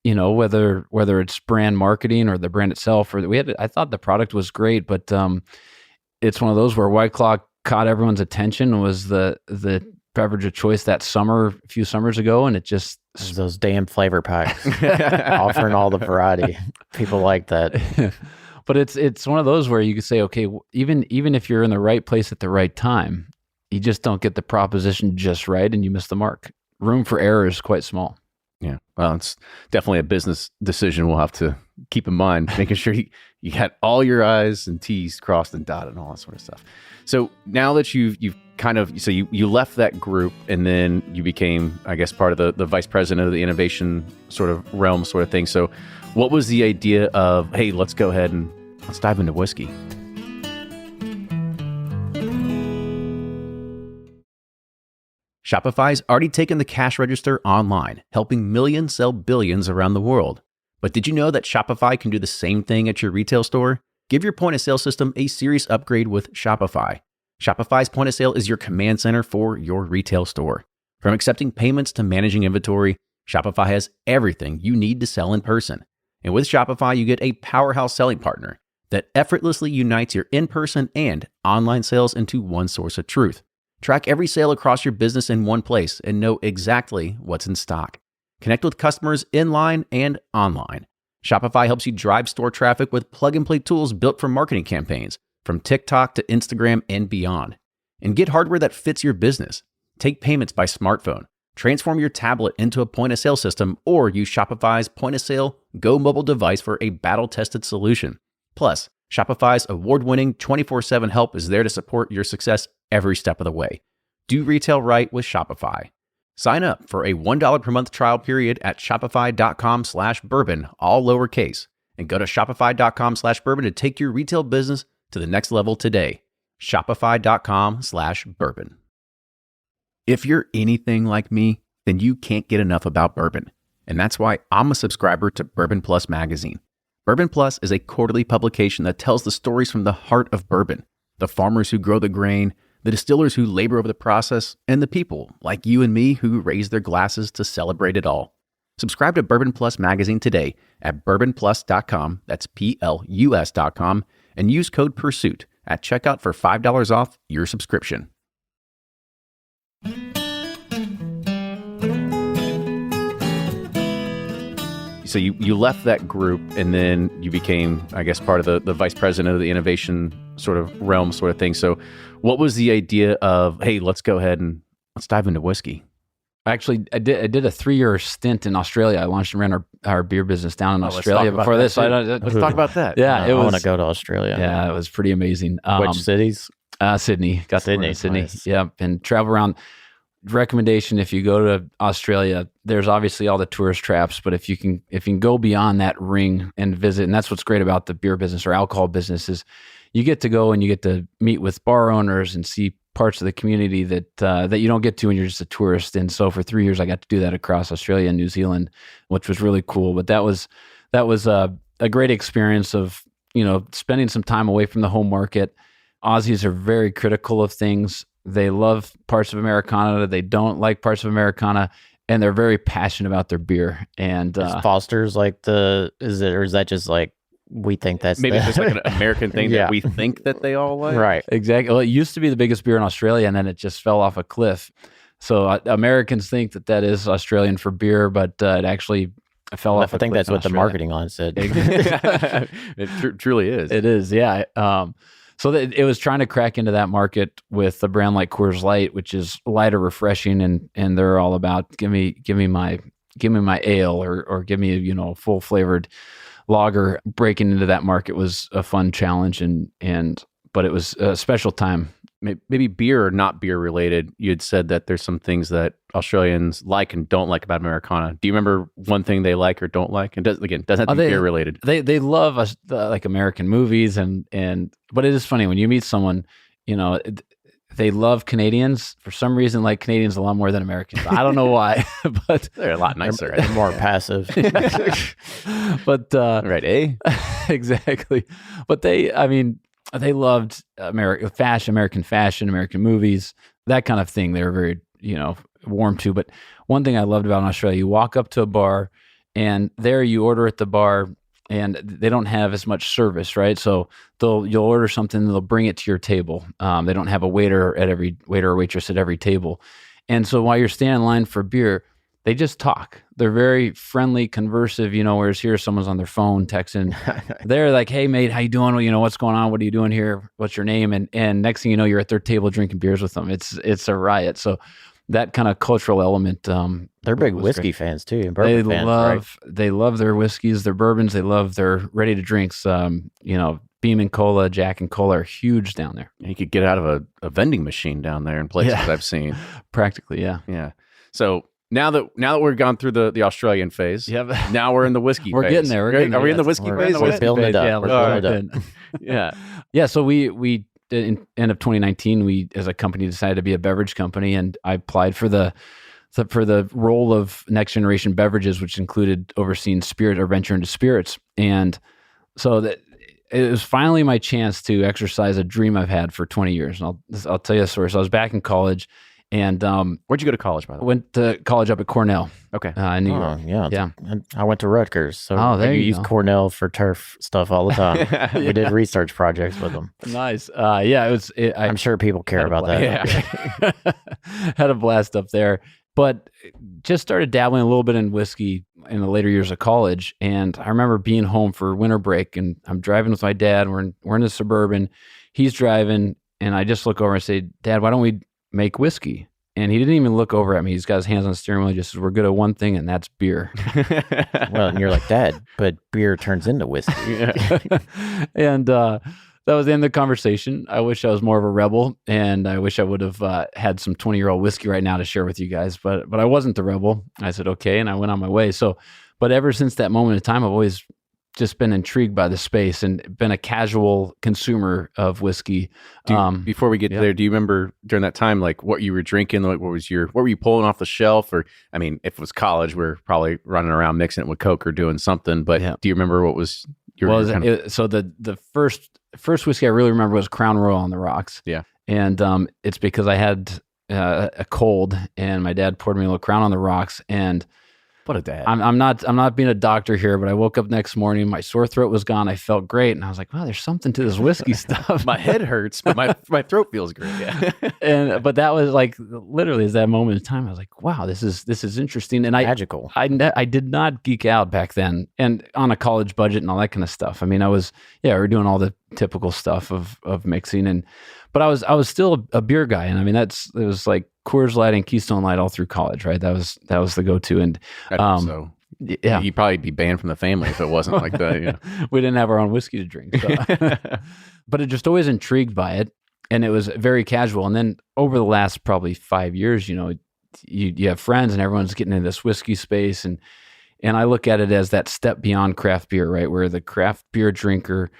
Speaker 1: whether it's brand marketing or the brand itself, or I thought the product was great, but it's one of those where White Claw caught everyone's attention and was the beverage of choice that summer, a few summers ago, and it just
Speaker 5: those damn flavor packs offering all the variety. People like that.
Speaker 1: But it's one of those where you could say, okay, even if you're in the right place at the right time, you just don't get the proposition just right, and you miss the mark. Room for error is quite small.
Speaker 2: Yeah, well, it's definitely a business decision we'll have to keep in mind, making sure you got all your I's and T's crossed and dotted and all that sort of stuff. So now that you've kind of, so you left that group, and then you became, I guess, part of the vice president of the innovation sort of realm sort of thing. So what was the idea of, hey, let's go ahead and let's dive into whiskey? Shopify's already taken the cash register online, helping millions sell billions around the world. But did you know that Shopify can do the same thing at your retail store? Give your point of sale system a serious upgrade with Shopify. Shopify's point of sale is your command center for your retail store. From accepting payments to managing inventory, Shopify has everything you need to sell in person. And with Shopify, you get a powerhouse selling partner that effortlessly unites your in-person and online sales into one source of truth. Track every sale across your business in one place and know exactly what's in stock. Connect with customers in line and online. Shopify helps you drive store traffic with plug-and-play tools built for marketing campaigns, from TikTok to Instagram and beyond. And get hardware that fits your business. Take payments by smartphone, transform your tablet into a point-of-sale system, or use Shopify's point-of-sale Go mobile device for a battle-tested solution. Plus, Shopify's award-winning 24/7 help is there to support your success every step of the way. Do retail right with Shopify. Sign up for a $1 per month trial period at shopify.com/bourbon, all lowercase, and go to shopify.com/bourbon to take your retail business to the next level today. Shopify.com/bourbon. If you're anything like me, then you can't get enough about bourbon. And that's why I'm a subscriber to Bourbon Plus magazine. Bourbon Plus is a quarterly publication that tells the stories from the heart of bourbon, the farmers who grow the grain, the distillers who labor over the process, and the people like you and me who raise their glasses to celebrate it all. Subscribe to Bourbon Plus magazine today at bourbonplus.com, that's PLUS.com, and use code PURSUIT at checkout for $5 off your subscription. So you left that group, and then you became, I guess, part of the vice president of the innovation sort of realm sort of thing. So what was the idea of, hey, let's go ahead and let's dive into whiskey?
Speaker 1: Actually, I did a 3-year stint in Australia. I launched and ran our beer business down in Australia before this.
Speaker 2: Let's talk about that.
Speaker 1: Yeah,
Speaker 5: I want to go to Australia.
Speaker 1: Yeah, it was pretty amazing.
Speaker 5: Which cities?
Speaker 1: Sydney. Got to
Speaker 5: Sydney.
Speaker 1: to Sydney.
Speaker 5: Nice.
Speaker 1: Yep, and travel around. Recommendation: if you go to Australia, there's obviously all the tourist traps, but if you can go beyond that ring and visit, and that's what's great about the beer business or alcohol business is you get to go and you get to meet with bar owners and see parts of the community that you don't get to when you're just a tourist. And so for 3 years, I got to do that across Australia and New Zealand, which was really cool. But that was a great experience of spending some time away from the home market. Aussies are very critical of things. They love parts of Americana. They don't like parts of Americana, and they're very passionate about their beer. And
Speaker 5: Is Foster's or is that just like we think that's
Speaker 2: maybe it's just like an American thing
Speaker 5: Yeah.
Speaker 2: that we think that they all like?
Speaker 5: right?
Speaker 1: exactly. Well, it used to be the biggest beer in Australia, and then it just fell off a cliff. So Americans think that is Australian for beer, but it actually fell off.
Speaker 5: I think that's what the marketing line said.
Speaker 2: It truly is.
Speaker 1: It is, yeah. So it was trying to crack into that market with a brand like Coors Light, which is lighter, refreshing, and they're all about give me my ale or give me a full flavored lager. Breaking into that market was a fun challenge, but it was a special time.
Speaker 2: Maybe beer or not beer related, you had said that there's some things that Australians like and don't like about Americana. Do you remember one thing they like or don't like? And doesn't have to be beer related.
Speaker 1: They love us, like American movies, but it is funny when you meet someone, they love Canadians. For some reason, like Canadians a lot more than Americans. I don't know why, but
Speaker 2: They're a lot nicer.
Speaker 5: They're more passive.
Speaker 1: but
Speaker 2: Right, eh?
Speaker 1: exactly. But they loved American fashion, American movies, that kind of thing. They were very, warm to. But one thing I loved about Australia, you walk up to a bar and there you order at the bar and they don't have as much service, right? So you'll order something and they'll bring it to your table. They don't have a waiter or waitress at every table. And so while you're standing in line for beer, they just talk. They're very friendly, conversive, whereas here someone's on their phone texting. They're like, hey, mate, how you doing? What's going on? What are you doing here? What's your name? And next thing you know, you're at their table drinking beers with them. It's a riot. So that kind of cultural element.
Speaker 5: They're big whiskey fans too. And bourbon fans, right?
Speaker 1: They love their whiskeys, their bourbons. They love their ready to drinks. Beam and Cola, Jack and Cola are huge down there.
Speaker 2: You could get out of a vending machine down there in places I've seen.
Speaker 1: Practically, yeah.
Speaker 2: Yeah. So now that we've gone through the Australian phase, now we're in the whiskey
Speaker 1: We're
Speaker 2: phase.
Speaker 1: getting there.
Speaker 2: Are we in the whiskey phase?
Speaker 5: We're building it up.
Speaker 1: We're building it up.
Speaker 2: Yeah.
Speaker 1: Yeah. So we in end of 2019, we as a company decided to be a beverage company, and I applied for the role of next generation beverages, which included overseeing spirit or venture into spirits. And so that it was finally my chance to exercise a dream I've had for 20 years. And I'll tell you a story. So I was back in college. And
Speaker 2: where'd you go to college, by the way?
Speaker 1: Went to college up at Cornell.
Speaker 2: Okay.
Speaker 1: In New York.
Speaker 5: Yeah. I went to Rutgers. So
Speaker 1: there
Speaker 5: I
Speaker 1: you
Speaker 5: use
Speaker 1: go.
Speaker 5: Cornell for turf stuff all the time. We did research projects with them.
Speaker 1: Nice. It was.
Speaker 5: I'm sure people care about that.
Speaker 1: Yeah. Had a blast up there. but just started dabbling a little bit in whiskey in the later years of college. And I remember being home for winter break, and I'm driving with my dad. We're in the Suburban. He's driving, and I just look over and say, "Dad, why don't we make whiskey?" And he didn't even look over at me. He's got his hands on the steering wheel. He just says, "We're good at one thing, and that's beer."
Speaker 5: Well, and you're like, Dad, but beer turns into whiskey.
Speaker 1: And that was the end of the conversation. I wish I was more of a rebel, and I wish I would have had some 20-year-old whiskey right now to share with you guys. But I wasn't the rebel. I said, okay, and I went on my way. So, but ever since that moment in time, I've always just been intrigued by the space and been a casual consumer of whiskey.
Speaker 2: Before we get there, do you remember during that time, like what you were drinking? Like, what were you pulling off the shelf? Or, I mean, if it was college, we're probably running around mixing it with Coke or doing something. But do you remember what was your? Well,
Speaker 1: so the first whiskey I really remember was Crown Royal on the rocks.
Speaker 2: Yeah,
Speaker 1: and it's because I had a cold, and my dad poured me a little Crown on the rocks, and.
Speaker 2: What a dad.
Speaker 1: I'm not being a doctor here, but I woke up next morning, my sore throat was gone. I felt great. And I was like, wow, there's something to this whiskey stuff.
Speaker 2: My head hurts, but my throat feels great. Yeah.
Speaker 1: But that was like, literally is that moment in time. I was like, wow, this is interesting. And
Speaker 5: magical.
Speaker 1: I did not geek out back then, and on a college budget and all that kind of stuff. I mean, we were doing all the typical stuff of mixing, but I was still a beer guy. And I mean, it was like Coors Light and Keystone Light all through college, right? That was the go-to. And
Speaker 2: so yeah, you'd probably be banned from the family if it wasn't like that. Yeah.
Speaker 1: We didn't have our own whiskey to drink, so. But it just always intrigued by it, and it was very casual. And then over the last probably 5 years, you have friends, and everyone's getting into this whiskey space, and I look at it as that step beyond craft beer, right? Where the craft beer drinker,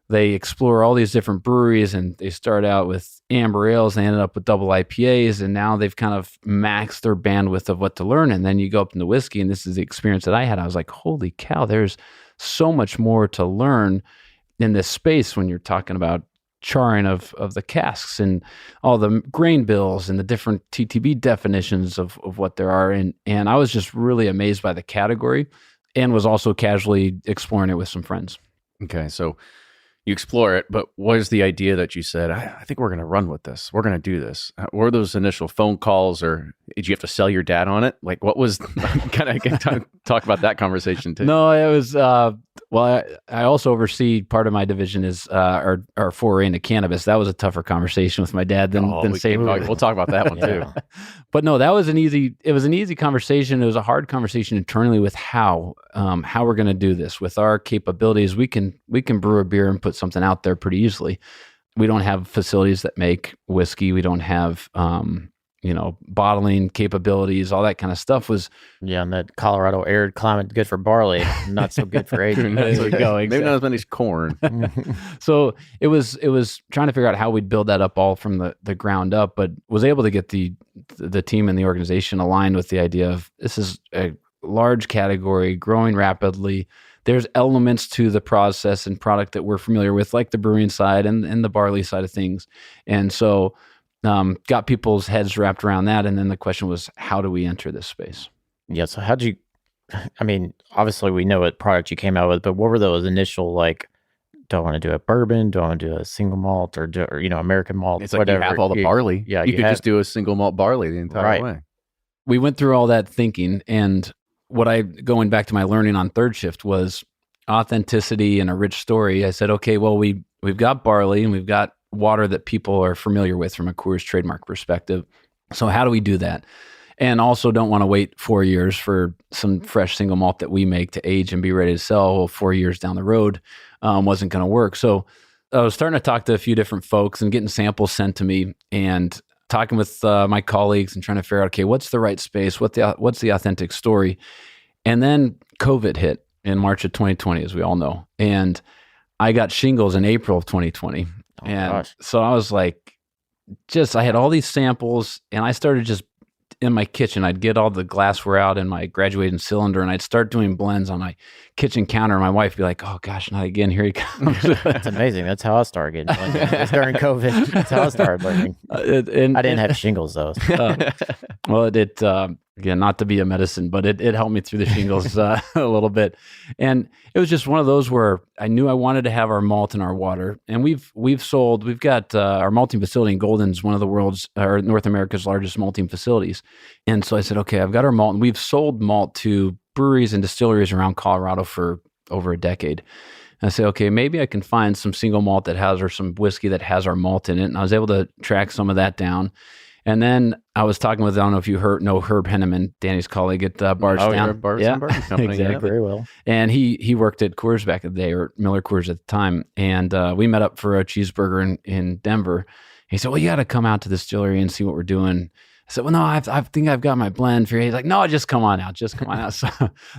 Speaker 1: they explore all these different breweries, and they start out with amber ales, and they ended up with double IPAs, and now they've kind of maxed their bandwidth of what to learn. And then you go up into whiskey, and this is the experience that I had. I was like, holy cow, there's so much more to learn in this space when you're talking about charring of the casks and all the grain bills and the different TTB definitions of what there are. And I was just really amazed by the category, and was also casually exploring it with some friends.
Speaker 2: Okay, so you explore it, but what is the idea that you said, I think we're going to run with this. We're going to do this. Were those initial phone calls, or did you have to sell your dad on it? Like, what was, kind of talk about that conversation too.
Speaker 1: No, it was, I also oversee part of my division is our foray into cannabis. That was a tougher conversation with my dad than say.
Speaker 2: We'll talk about that one too.
Speaker 1: But no, it was an easy conversation. It was a hard conversation internally with how we're going to do this with our capabilities. We can brew a beer and put something out there pretty easily. We don't have facilities that make whiskey. We don't have, bottling capabilities. All that kind of stuff was.
Speaker 5: Yeah, and that Colorado arid climate, good for barley, not so good for aging.
Speaker 1: There you go.
Speaker 2: Maybe not as many as corn.
Speaker 1: So it was trying to figure out how we'd build that up all from the ground up, but was able to get the team and the organization aligned with the idea of this is a large category, growing rapidly. There's elements to the process and product that we're familiar with, like the brewing side and the barley side of things. And so got people's heads wrapped around that. And then the question was, how do we enter this space?
Speaker 5: Yeah. So obviously we know what product you came out with, but what were those initial, like, do I want to do a bourbon? Do I want to do a single malt or American malt?
Speaker 2: It's whatever. Like you have all the barley.
Speaker 5: Yeah.
Speaker 2: You could just do a single malt barley the entire way.
Speaker 1: We went through all that thinking, and going back to my learning on third shift was authenticity and a rich story. I said, okay, well, we've got barley and we've got water that people are familiar with from a Coors trademark perspective. So how do we do that? And also don't want to wait 4 years for some fresh single malt that we make to age and be ready to sell. Well, 4 years down the road wasn't going to work. So I was starting to talk to a few different folks and getting samples sent to me, and talking with my colleagues and trying to figure out, okay, what's the right space? What's the authentic story? And then COVID hit in March of 2020, as we all know. And I got shingles in April of 2020. So I was like, I had all these samples, and I started just in my kitchen. I'd get all the glassware out in my graduating cylinder, and I'd start doing blends on my kitchen counter. And my wife would be like, oh gosh, not again. Here he comes.
Speaker 5: That's amazing. That's how I started getting blended. It was during COVID. That's how I started learning. I didn't have shingles though.
Speaker 1: Again, not to be a medicine, but it helped me through the shingles a little bit. And it was just one of those where I knew I wanted to have our malt and our water. And we've got our malting facility in Golden's one of the world's or North America's largest malting facilities. And so I said, okay, I've got our malt, and we've sold malt to breweries and distilleries around Colorado for over a decade. And I said, okay, maybe I can find some single malt that has, or some whiskey that has our malt in it. And I was able to track some of that down. And then I was talking with, I don't know if you know Herb Henneman, Danny's colleague at Bardstown.
Speaker 2: Bardstown Bourbon Company.
Speaker 1: Exactly.
Speaker 2: Yeah.
Speaker 5: Very well.
Speaker 1: And he worked at Coors back in the day, or Miller Coors at the time. And we met up for a cheeseburger in Denver. He said, well, you got to come out to the distillery and see what we're doing. I said, well, no, I think I've got my blend for you. He's like, no, just come on out.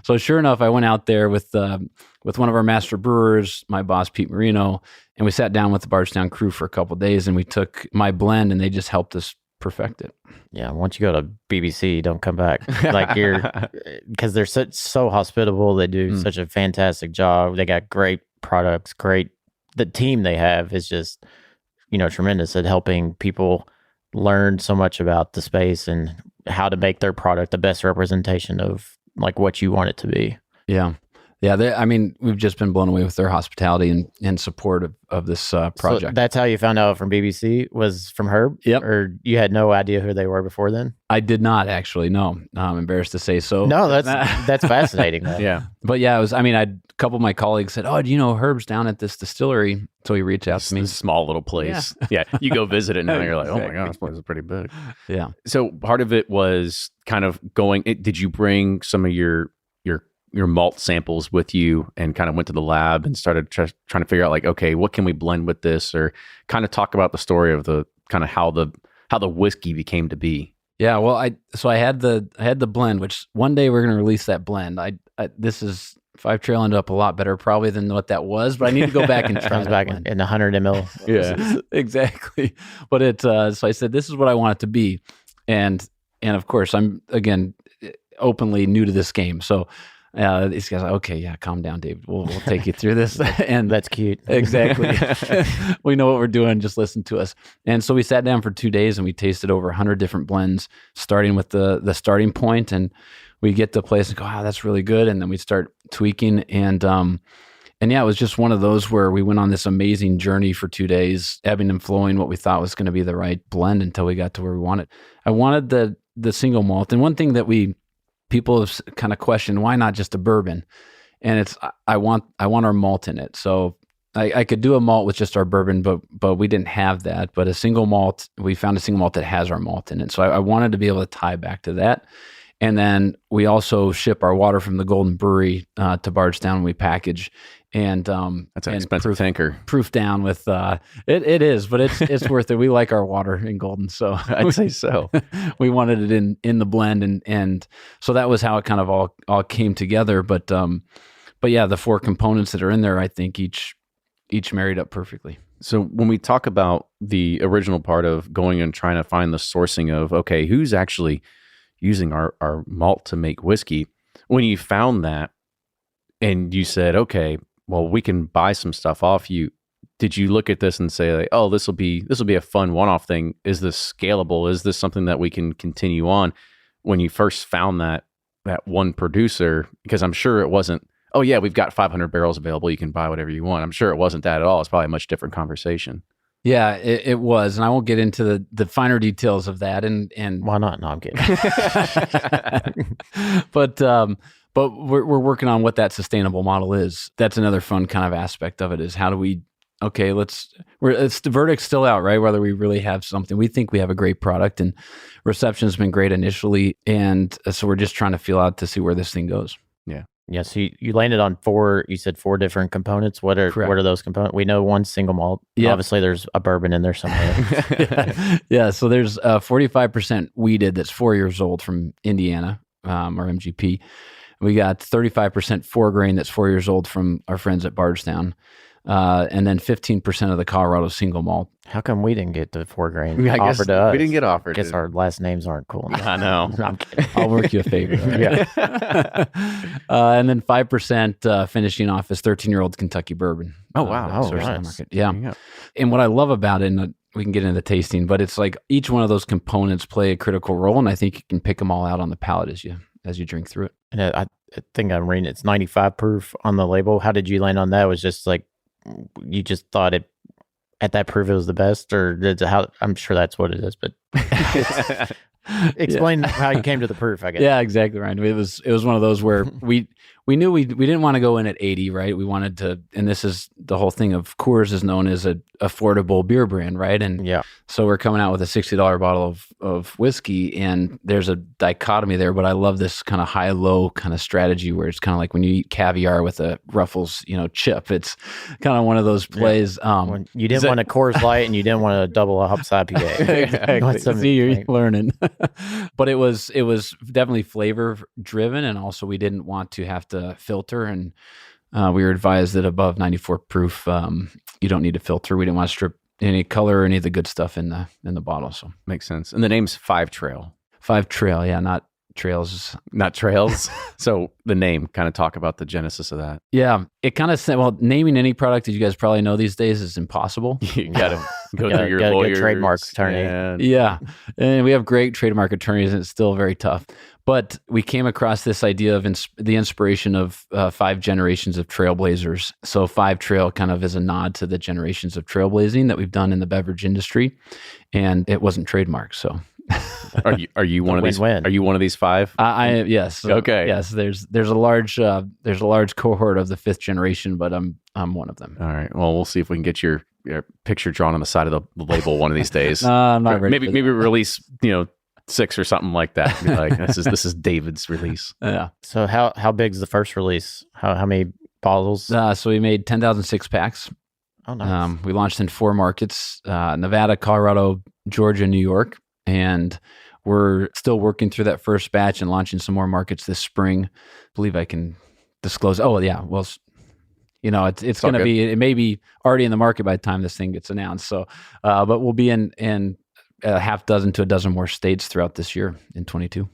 Speaker 1: So sure enough, I went out there with one of our master brewers, my boss, Pete Marino, and we sat down with the Bardstown crew for a couple of days, and we took my blend, and they just helped us perfect it.
Speaker 5: Yeah, once you go to BBC, don't come back. Like because they're so hospitable. They do such a fantastic job. They got great products, the team they have is just, tremendous at helping people learn so much about the space and how to make their product the best representation of like what you want it to be.
Speaker 1: Yeah. Yeah. We've just been blown away with their hospitality and support of this project.
Speaker 5: So that's how you found out from BBC was from Herb?
Speaker 1: Yep.
Speaker 5: Or you had no idea who they were before then?
Speaker 1: I did not actually. No, I'm embarrassed to say so.
Speaker 5: No, that's fascinating. Though.
Speaker 2: Yeah.
Speaker 1: But yeah, a couple of my colleagues said, oh, do you know Herb's down at this distillery? So he reached out to me.
Speaker 2: This small little place. Yeah. You go visit it and you're like, oh my God, this place is pretty big.
Speaker 1: Yeah.
Speaker 2: So part of it was kind of did you bring some of your malt samples with you and kind of went to the lab and started trying to figure out like, okay, what can we blend with this, or kind of talk about the story of the kind of how the whiskey became to be?
Speaker 1: Yeah. Well, I had the blend, which one day we're going to release that blend. Five Trail ended up a lot better probably than what that was, but I need to go back and try
Speaker 5: Comes back in 100 ml.
Speaker 2: Yeah,
Speaker 1: exactly. But so I said, this is what I want it to be. And of course I'm again, openly new to this game. So these guys are like, okay, yeah, calm down, David. We'll take you through this. And
Speaker 5: That's cute.
Speaker 1: Exactly. We know what we're doing. Just listen to us. And so we sat down for 2 days and we tasted over 100 different blends, starting with the starting point. And we get to a place and go, wow, that's really good. And then we start tweaking. And yeah, it was just one of those where we went on this amazing journey for 2 days, ebbing and flowing what we thought was going to be the right blend until we got to where we wanted. I wanted the single malt. And one thing that people have kind of questioned, why not just a bourbon? And it's, I want our malt in it. So I could do a malt with just our bourbon, but we didn't have that. But a single malt, we found a single malt that has our malt in it. So I wanted to be able to tie back to that. And then we also ship our water from the Golden Brewery to Bardstown. We package and
Speaker 2: that's an expensive tanker.
Speaker 1: Proof down with it is, but it's worth it. We like our water in Golden, so
Speaker 2: I'd say so.
Speaker 1: We wanted it in the blend, and so that was how it kind of all came together. But yeah, the 4 components that are in there, I think each married up perfectly.
Speaker 2: So when we talk about the original part of going and trying to find the sourcing of, okay, who's actually using our malt to make whiskey, when you found that and you said, okay, well, we can buy some stuff off you, did you look at this and say like, oh, this will be a fun one-off thing? Is this scalable? Is this something that we can continue on? When you first found that one producer, because I'm sure it wasn't, oh yeah, we've got 500 barrels available, you can buy whatever you want. I'm sure it wasn't that at all. It's probably a much different conversation.
Speaker 1: Yeah, it was, and I won't get into the finer details of that. And
Speaker 5: why not? No, I'm kidding.
Speaker 1: But we're working on what that sustainable model is. That's another fun kind of aspect of it. Is how do we? Okay, it's the verdict's still out, right? Whether we really have something. We think we have a great product, and reception's been great initially, and so we're just trying to feel out to see where this thing goes.
Speaker 5: Yeah, so you landed on 4, you said 4 different components. What are those components? We know one single malt. Yeah. Obviously, there's a bourbon in there somewhere.
Speaker 1: Yeah, so there's 45% wheated that's 4 years old from Indiana, or MGP. We got 35% 4-grain that's 4 years old from our friends at Bardstown. And then 15% of the Colorado single malt.
Speaker 5: How come we didn't get the 4-grain
Speaker 2: I
Speaker 5: offered to us?
Speaker 2: We didn't get offered.
Speaker 5: Guess our last names aren't cool enough.
Speaker 2: I know.
Speaker 5: I'm kidding.
Speaker 1: I'll work you a favor.
Speaker 5: Yeah.
Speaker 1: And then 5% finishing off is 13-year-old Kentucky bourbon.
Speaker 2: Oh, wow.
Speaker 1: Sourced in the
Speaker 5: Nice.
Speaker 1: market. Yeah. And what I love about it, and we can get into the tasting, but it's like each one of those components play a critical role, and I think you can pick them all out on the palate as you drink through it.
Speaker 5: And I think I'm reading it's 95 proof on the label. How did you land on that? It was just like you just thought it at that proof it was the best, or how? I'm sure that's what it is, but explain how you came to the proof. I guess.
Speaker 1: Yeah, exactly, Ryan. It was one of those where we knew we didn't want to go in at 80, right? We wanted to, and this is the whole thing of Coors is known as a affordable beer brand, right? And
Speaker 5: yeah,
Speaker 1: so we're coming out with a $60 bottle of whiskey, and there's a dichotomy there. But I love this kind of high-low kind of strategy where it's kind of like when you eat caviar with a Ruffles, chip. It's kind of one of those plays.
Speaker 5: When you didn't want a Coors Light, and you didn't want a double hops IPA.
Speaker 1: Exactly. See, you're learning. But it was definitely flavor driven, and also we didn't want to have to filter, and we were advised that above 94 proof, you don't need to filter. We didn't want to strip any color or any of the good stuff in the bottle. So
Speaker 2: Makes sense. And the name's 5 Trail.
Speaker 1: 5 Trail, yeah, not trails.
Speaker 2: Not trails. So the name, kind of talk about the genesis of that.
Speaker 1: Yeah, it kind of naming any product, as you guys probably know these days, is impossible.
Speaker 2: You got to go through your lawyers.
Speaker 5: Trademark attorney.
Speaker 1: Yeah, and we have great trademark attorneys, and it's still very tough. But we came across this idea of the inspiration of 5 generations of trailblazers. So 5 Trail kind of is a nod to the generations of trailblazing that we've done in the beverage industry, and it wasn't trademarked. So,
Speaker 2: are you one of these? Are you one of these 5?
Speaker 1: Yes.
Speaker 2: Okay.
Speaker 1: Yes. There's a large cohort of the 5th generation, but I'm one of them.
Speaker 2: All right. Well, we'll see if we can get your picture drawn on the side of the label one of these days.
Speaker 1: I'm not ready.
Speaker 2: Maybe release 6 or something like that. Be like, this is David's release.
Speaker 1: Yeah.
Speaker 5: So how big's the first release? How many bottles?
Speaker 1: So we made 10,000 6-packs.
Speaker 5: Oh, nice.
Speaker 1: We launched in 4 markets: Nevada, Colorado, Georgia, New York, and we're still working through that first batch and launching some more markets this spring. I believe I can disclose. Oh yeah, well, it's going to be. It may be already in the market by the time this thing gets announced. So, but we'll be in a half dozen to a dozen more states throughout this year in 2022.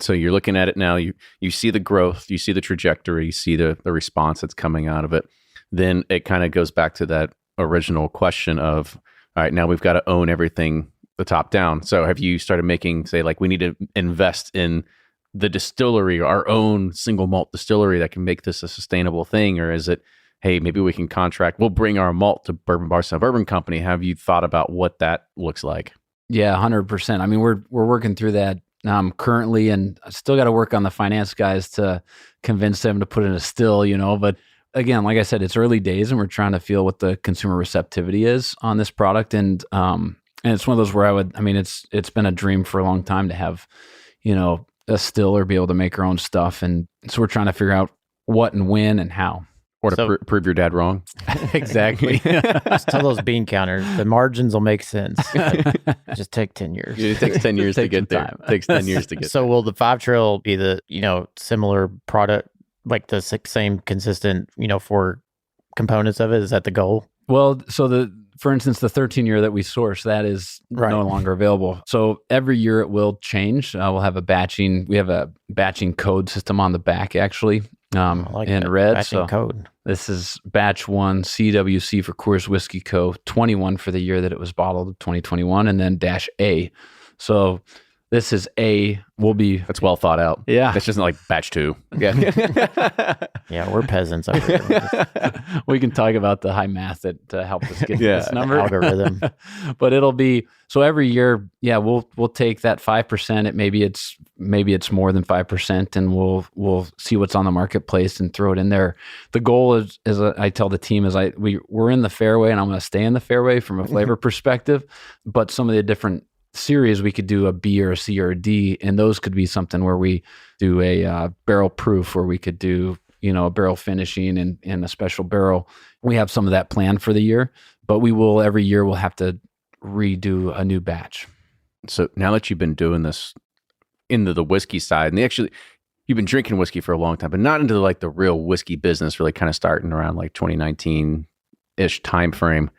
Speaker 2: So you're looking at it now. You see the growth, you see the trajectory, you see the response that's coming out of it. Then it kind of goes back to that original question of, all right, now we've got to own everything the top down. So have you started making, say, like, we need to invest in the distillery, our own single malt distillery that can make this a sustainable thing? Or is it, hey, maybe we can contract, we'll bring our malt to Bardstown Bourbon Company. Have you thought about what that looks like?
Speaker 1: Yeah, 100%. I mean, we're working through that currently, and I still got to work on the finance guys to convince them to put in a still, but again, like I said, it's early days, and we're trying to feel what the consumer receptivity is on this product. And it's one of those where it's been a dream for a long time to have, a still or be able to make our own stuff. And so we're trying to figure out what and when and how.
Speaker 2: Or to prove your dad wrong.
Speaker 1: Exactly.
Speaker 5: Just tell those bean counters, the margins will make sense. Just take 10 years.
Speaker 2: It takes 10 years to get there. It takes 10 years to get there.
Speaker 5: So will the 5 Trail be the, similar product, like the same consistent, 4 components of it? Is that the goal?
Speaker 1: Well, so for instance, the 13-year that we source, that is no longer available. So every year it will change. We'll have we have a batching code system on the back, actually. In red.
Speaker 5: Batching code.
Speaker 1: This is batch 1 CWC for Coors Whiskey Co. 21 for the year that it was bottled, 2021, and then -A. So this is A.
Speaker 2: That's well thought out.
Speaker 1: Yeah.
Speaker 2: That's just like batch 2. Yeah.
Speaker 5: Yeah, we're peasants over here.
Speaker 1: We can talk about the high math that helped us get this number.
Speaker 5: Algorithm.
Speaker 1: But it'll be, so every year, we'll take that 5%. Maybe it's more than 5%, and we'll see what's on the marketplace and throw it in there. The goal is I tell the team, we're in the fairway, and I'm going to stay in the fairway from a flavor perspective. But some of the different series, we could do a B or a C or a D, and those could be something where we do a barrel proof, or we could do a barrel finishing and a special barrel. We have some of that planned for the year, but every year we'll have to redo a new batch.
Speaker 2: So now that you've been doing this into the whiskey side, and you've been drinking whiskey for a long time, but not into like the real whiskey business, really kind of starting around like 2019-ish time frame.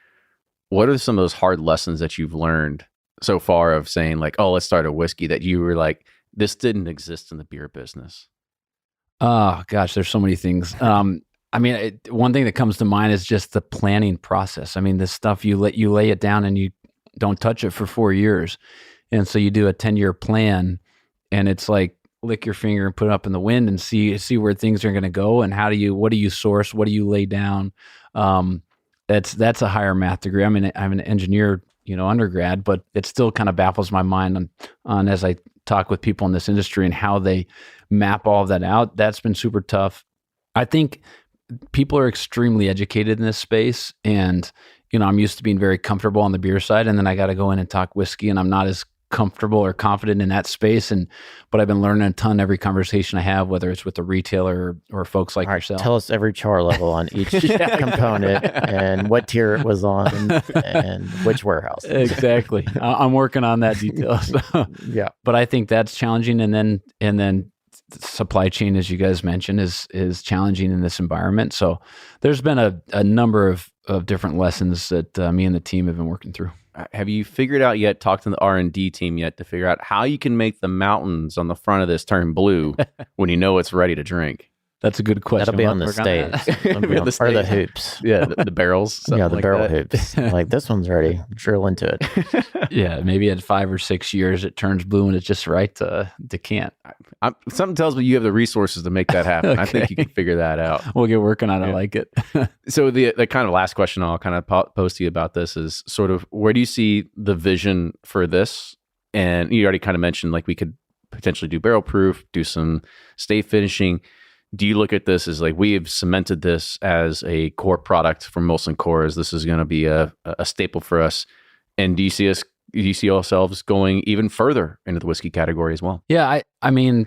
Speaker 2: What are some of those hard lessons that you've learned so far of saying like, oh, let's start a whiskey, that you were like, this didn't exist in the beer business?
Speaker 1: Oh gosh, there's so many things. One thing that comes to mind is just the planning process. I mean, this stuff, you lay it down and you don't touch it for 4 years. And so you do a 10-year plan, and it's like lick your finger and put it up in the wind and see where things are going to go, and what do you source, what do you lay down. That's a higher math degree. I mean, I'm an engineer, undergrad, but it still kind of baffles my mind on as I talk with people in this industry and how they map all of that out. That's been super tough. I think people are extremely educated in this space, and I'm used to being very comfortable on the beer side, and then I got to go in and talk whiskey, and I'm not as comfortable or confident in that space. But I've been learning a ton every conversation I have, whether it's with a retailer or folks like yourself.
Speaker 5: Tell us every char level on each component and what tier it was on and which warehouse.
Speaker 1: Exactly. I'm working on that detail. So.
Speaker 5: Yeah.
Speaker 1: But I think that's challenging. And then supply chain, as you guys mentioned, is challenging in this environment. So there's been a number of different lessons that me and the team have been working through.
Speaker 2: Have you figured out yet, talked to the R&D team yet to figure out how you can make the mountains on the front of this turn blue when you know it's ready to drink?
Speaker 1: That's a good question.
Speaker 5: That'll be on the stage. Or the hoops.
Speaker 2: Yeah, the barrels.
Speaker 5: Yeah, the
Speaker 2: like
Speaker 5: barrel
Speaker 2: that.
Speaker 5: hoops. Like, this one's ready. Drill into it.
Speaker 1: Yeah, maybe at 5 or 6 years it turns blue and it's just right to decant.
Speaker 2: Something tells me you have the resources to make that happen. Okay. I think you can figure that out.
Speaker 1: We'll get working on it. I like it.
Speaker 2: So the kind of last question I'll kind of pose to you about this is sort of, where do you see the vision for this? And you already kind of mentioned, like, we could potentially do barrel proof, do some stay finishing. Do you look at this as like, we have cemented this as a core product from Molson Coors? This is going to be a staple for us. And do you see ourselves going even further into the whiskey category as well?
Speaker 1: Yeah, I mean,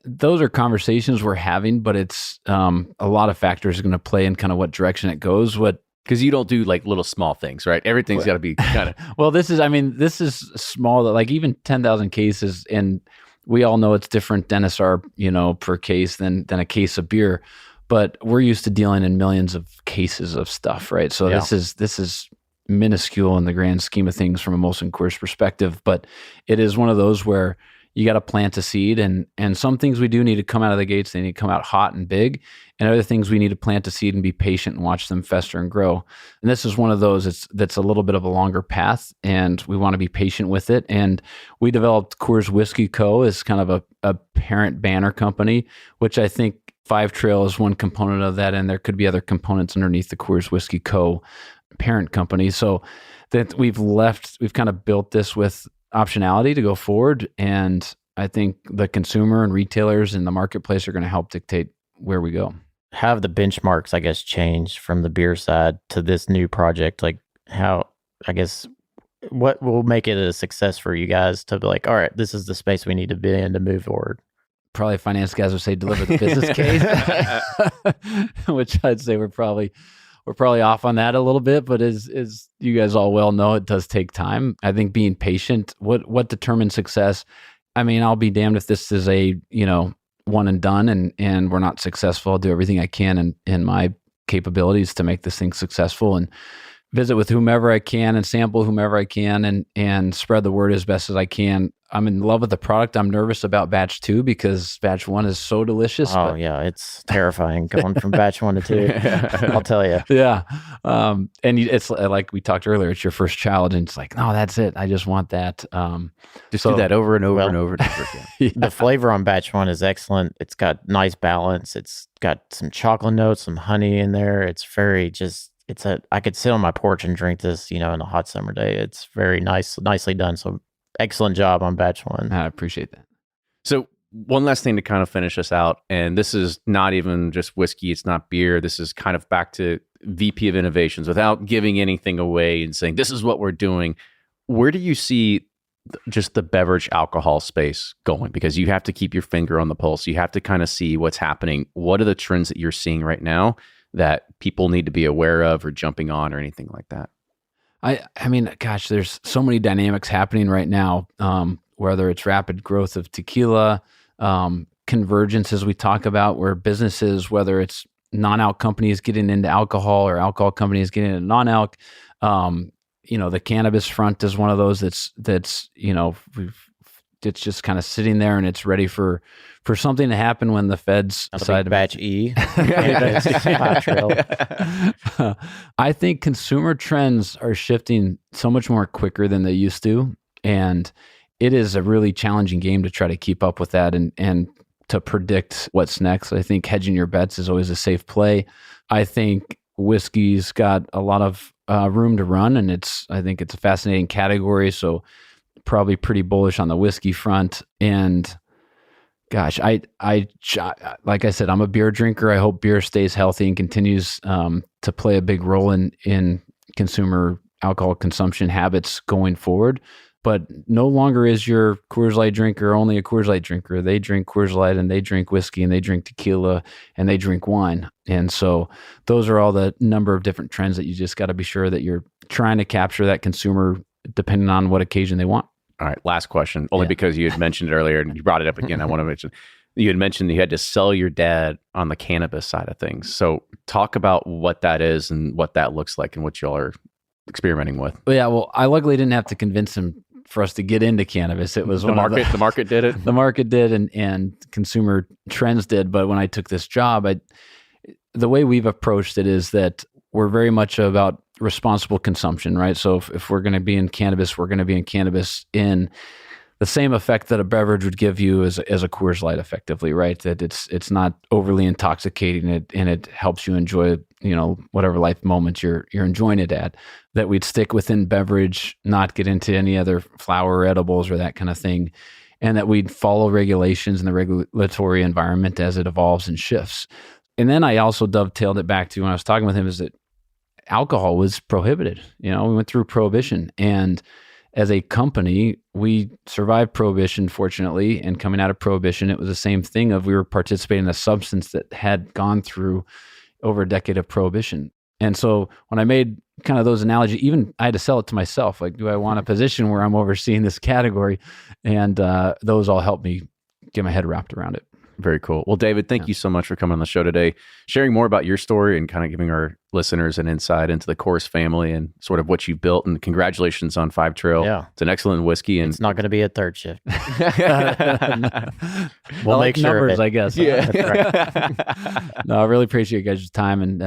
Speaker 1: those are conversations we're having, but it's a lot of factors are going to play in kind of what direction it goes.
Speaker 2: Because you don't do like little small things, right? Everything's got to be kind of...
Speaker 1: Well, this is small, like even 10,000 cases, and we all know it's different NSR, per case than a case of beer, but we're used to dealing in millions of cases of stuff, right? So this is minuscule in the grand scheme of things from a Molson Coors perspective, but it is one of those where you got to plant a seed, and some things we do need to come out of the gates. They need to come out hot and big, and other things we need to plant a seed and be patient and watch them fester and grow. And this is one of those that's a little bit of a longer path, and we want to be patient with it. And we developed Coors Whiskey Co. as kind of a parent banner company, which I think Five Trail is one component of that, and there could be other components underneath the Coors Whiskey Co. parent company. So that we've kind of built this with optionality to go forward, and I think the consumer and retailers in the marketplace are going to help dictate where we go.
Speaker 5: Have the benchmarks, I guess, changed from the beer side to this new project? Like, how, I guess, what will make it a success for you guys to be like, all right, this is the space we need to be in to move forward?
Speaker 1: Probably finance guys would say deliver the business case, which I'd say we're probably off on that a little bit, but as you guys all well know, it does take time. I think being patient, what determines success? I mean, I'll be damned if this is a, one and done and we're not successful. I'll do everything I can in my capabilities to make this thing successful, and visit with whomever I can and sample whomever I can and spread the word as best as I can. I'm in love with the product. I'm nervous about batch 2 because batch 1 is so delicious.
Speaker 5: Oh, yeah. It's terrifying going from batch 1 to 2. I'll tell you.
Speaker 1: Yeah. And it's like we talked earlier, it's your first child, and it's like, no, that's it. I just want that.
Speaker 2: Just do that over and over and over and over again.
Speaker 5: Yeah. The flavor on batch 1 is excellent. It's got nice balance. It's got some chocolate notes, some honey in there. It's very I could sit on my porch and drink this, in a hot summer day. It's very nicely done. So excellent job on batch 1.
Speaker 1: I appreciate that.
Speaker 2: So one last thing to kind of finish us out, and this is not even just whiskey, it's not beer. This is kind of back to VP of Innovations, without giving anything away and saying, this is what we're doing. Where do you see just the beverage alcohol space going? Because you have to keep your finger on the pulse. You have to kind of see what's happening. What are the trends that you're seeing right now that people need to be aware of or jumping on or anything like that?
Speaker 1: I mean, gosh, there's so many dynamics happening right now, whether it's rapid growth of tequila, convergence as we talk about, where businesses, whether it's non-alc companies getting into alcohol or alcohol companies getting into non-alc, the cannabis front is one of those that's we've it's just kind of sitting there and it's ready for something to happen when the feds decide to
Speaker 5: batch E. Five Trail.
Speaker 1: I think consumer trends are shifting so much more quicker than they used to, and it is a really challenging game to try to keep up with that and to predict what's next. I think hedging your bets is always a safe play. I think whiskey's got a lot of room to run, and I think it's a fascinating category. So probably pretty bullish on the whiskey front. And gosh, I like I said, I'm a beer drinker. I hope beer stays healthy and continues to play a big role in consumer alcohol consumption habits going forward. But no longer is your Coors Light drinker only a Coors Light drinker. They drink Coors Light and they drink whiskey and they drink tequila and they drink wine. And so those are all the number of different trends that you just got to be sure that you're trying to capture that consumer depending on what occasion they want.
Speaker 2: All right, last question, only because you had mentioned it earlier and you brought it up again. I want to mention, you had mentioned you had to sell your dad on the cannabis side of things. So talk about what that is and what that looks like and what y'all are experimenting with.
Speaker 1: Yeah, well, I luckily didn't have to convince him for us to get into cannabis. It was
Speaker 2: the market. The market did it.
Speaker 1: The market did, and consumer trends did. But when I took this job, the way we've approached it is that we're very much about responsible consumption, right? So if we're going to be in cannabis, we're going to be in cannabis in the same effect that a beverage would give you as a Coors Light, effectively, right? That it's not overly intoxicating, and it helps you enjoy, whatever life moments you're enjoying it at. That we'd stick within beverage, not get into any other flower or edibles or that kind of thing, and that we'd follow regulations in the regulatory environment as it evolves and shifts. And then I also dovetailed it back to when I was talking with him is that alcohol was prohibited. We went through prohibition, and as a company, we survived prohibition, fortunately, and coming out of prohibition, it was the same thing of we were participating in a substance that had gone through over a decade of prohibition. And so when I made kind of those analogies, even I had to sell it to myself. Like, do I want a position where I'm overseeing this category? And those all helped me get my head wrapped around it.
Speaker 2: Very cool. Well, David, thank you so much for coming on the show today, sharing more about your story and kind of giving our listeners an insight into the Coors family and sort of what you've built. And congratulations on Five Trail.
Speaker 5: Yeah.
Speaker 2: It's an excellent whiskey. And
Speaker 5: it's not going to be a third shift.
Speaker 1: We'll make sure numbers, I guess.
Speaker 2: Yeah.
Speaker 1: No, I really appreciate you guys' time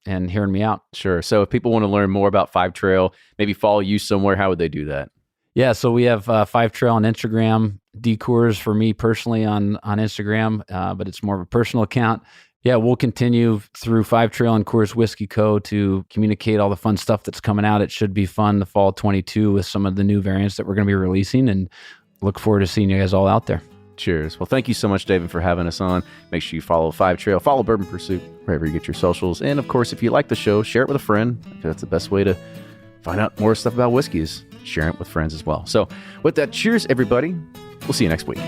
Speaker 1: and hearing me out.
Speaker 2: Sure. So if people want to learn more about Five Trail, maybe follow you somewhere, how would they do that?
Speaker 1: Yeah, so we have Five Trail on Instagram, Coors for me personally on Instagram, but it's more of a personal account. Yeah, we'll continue through Five Trail and Coors Whiskey Co. to communicate all the fun stuff that's coming out. It should be fun the fall 22 with some of the new variants that we're going to be releasing, and look forward to seeing you guys all out there.
Speaker 2: Cheers. Well, thank you so much, David, for having us on. Make sure you follow Five Trail, follow Bourbon Pursuit, wherever you get your socials. And of course, if you like the show, share it with a friend, because that's the best way to find out more stuff about whiskeys. Sharing it with friends as well. So with that, cheers, everybody. We'll see you next week.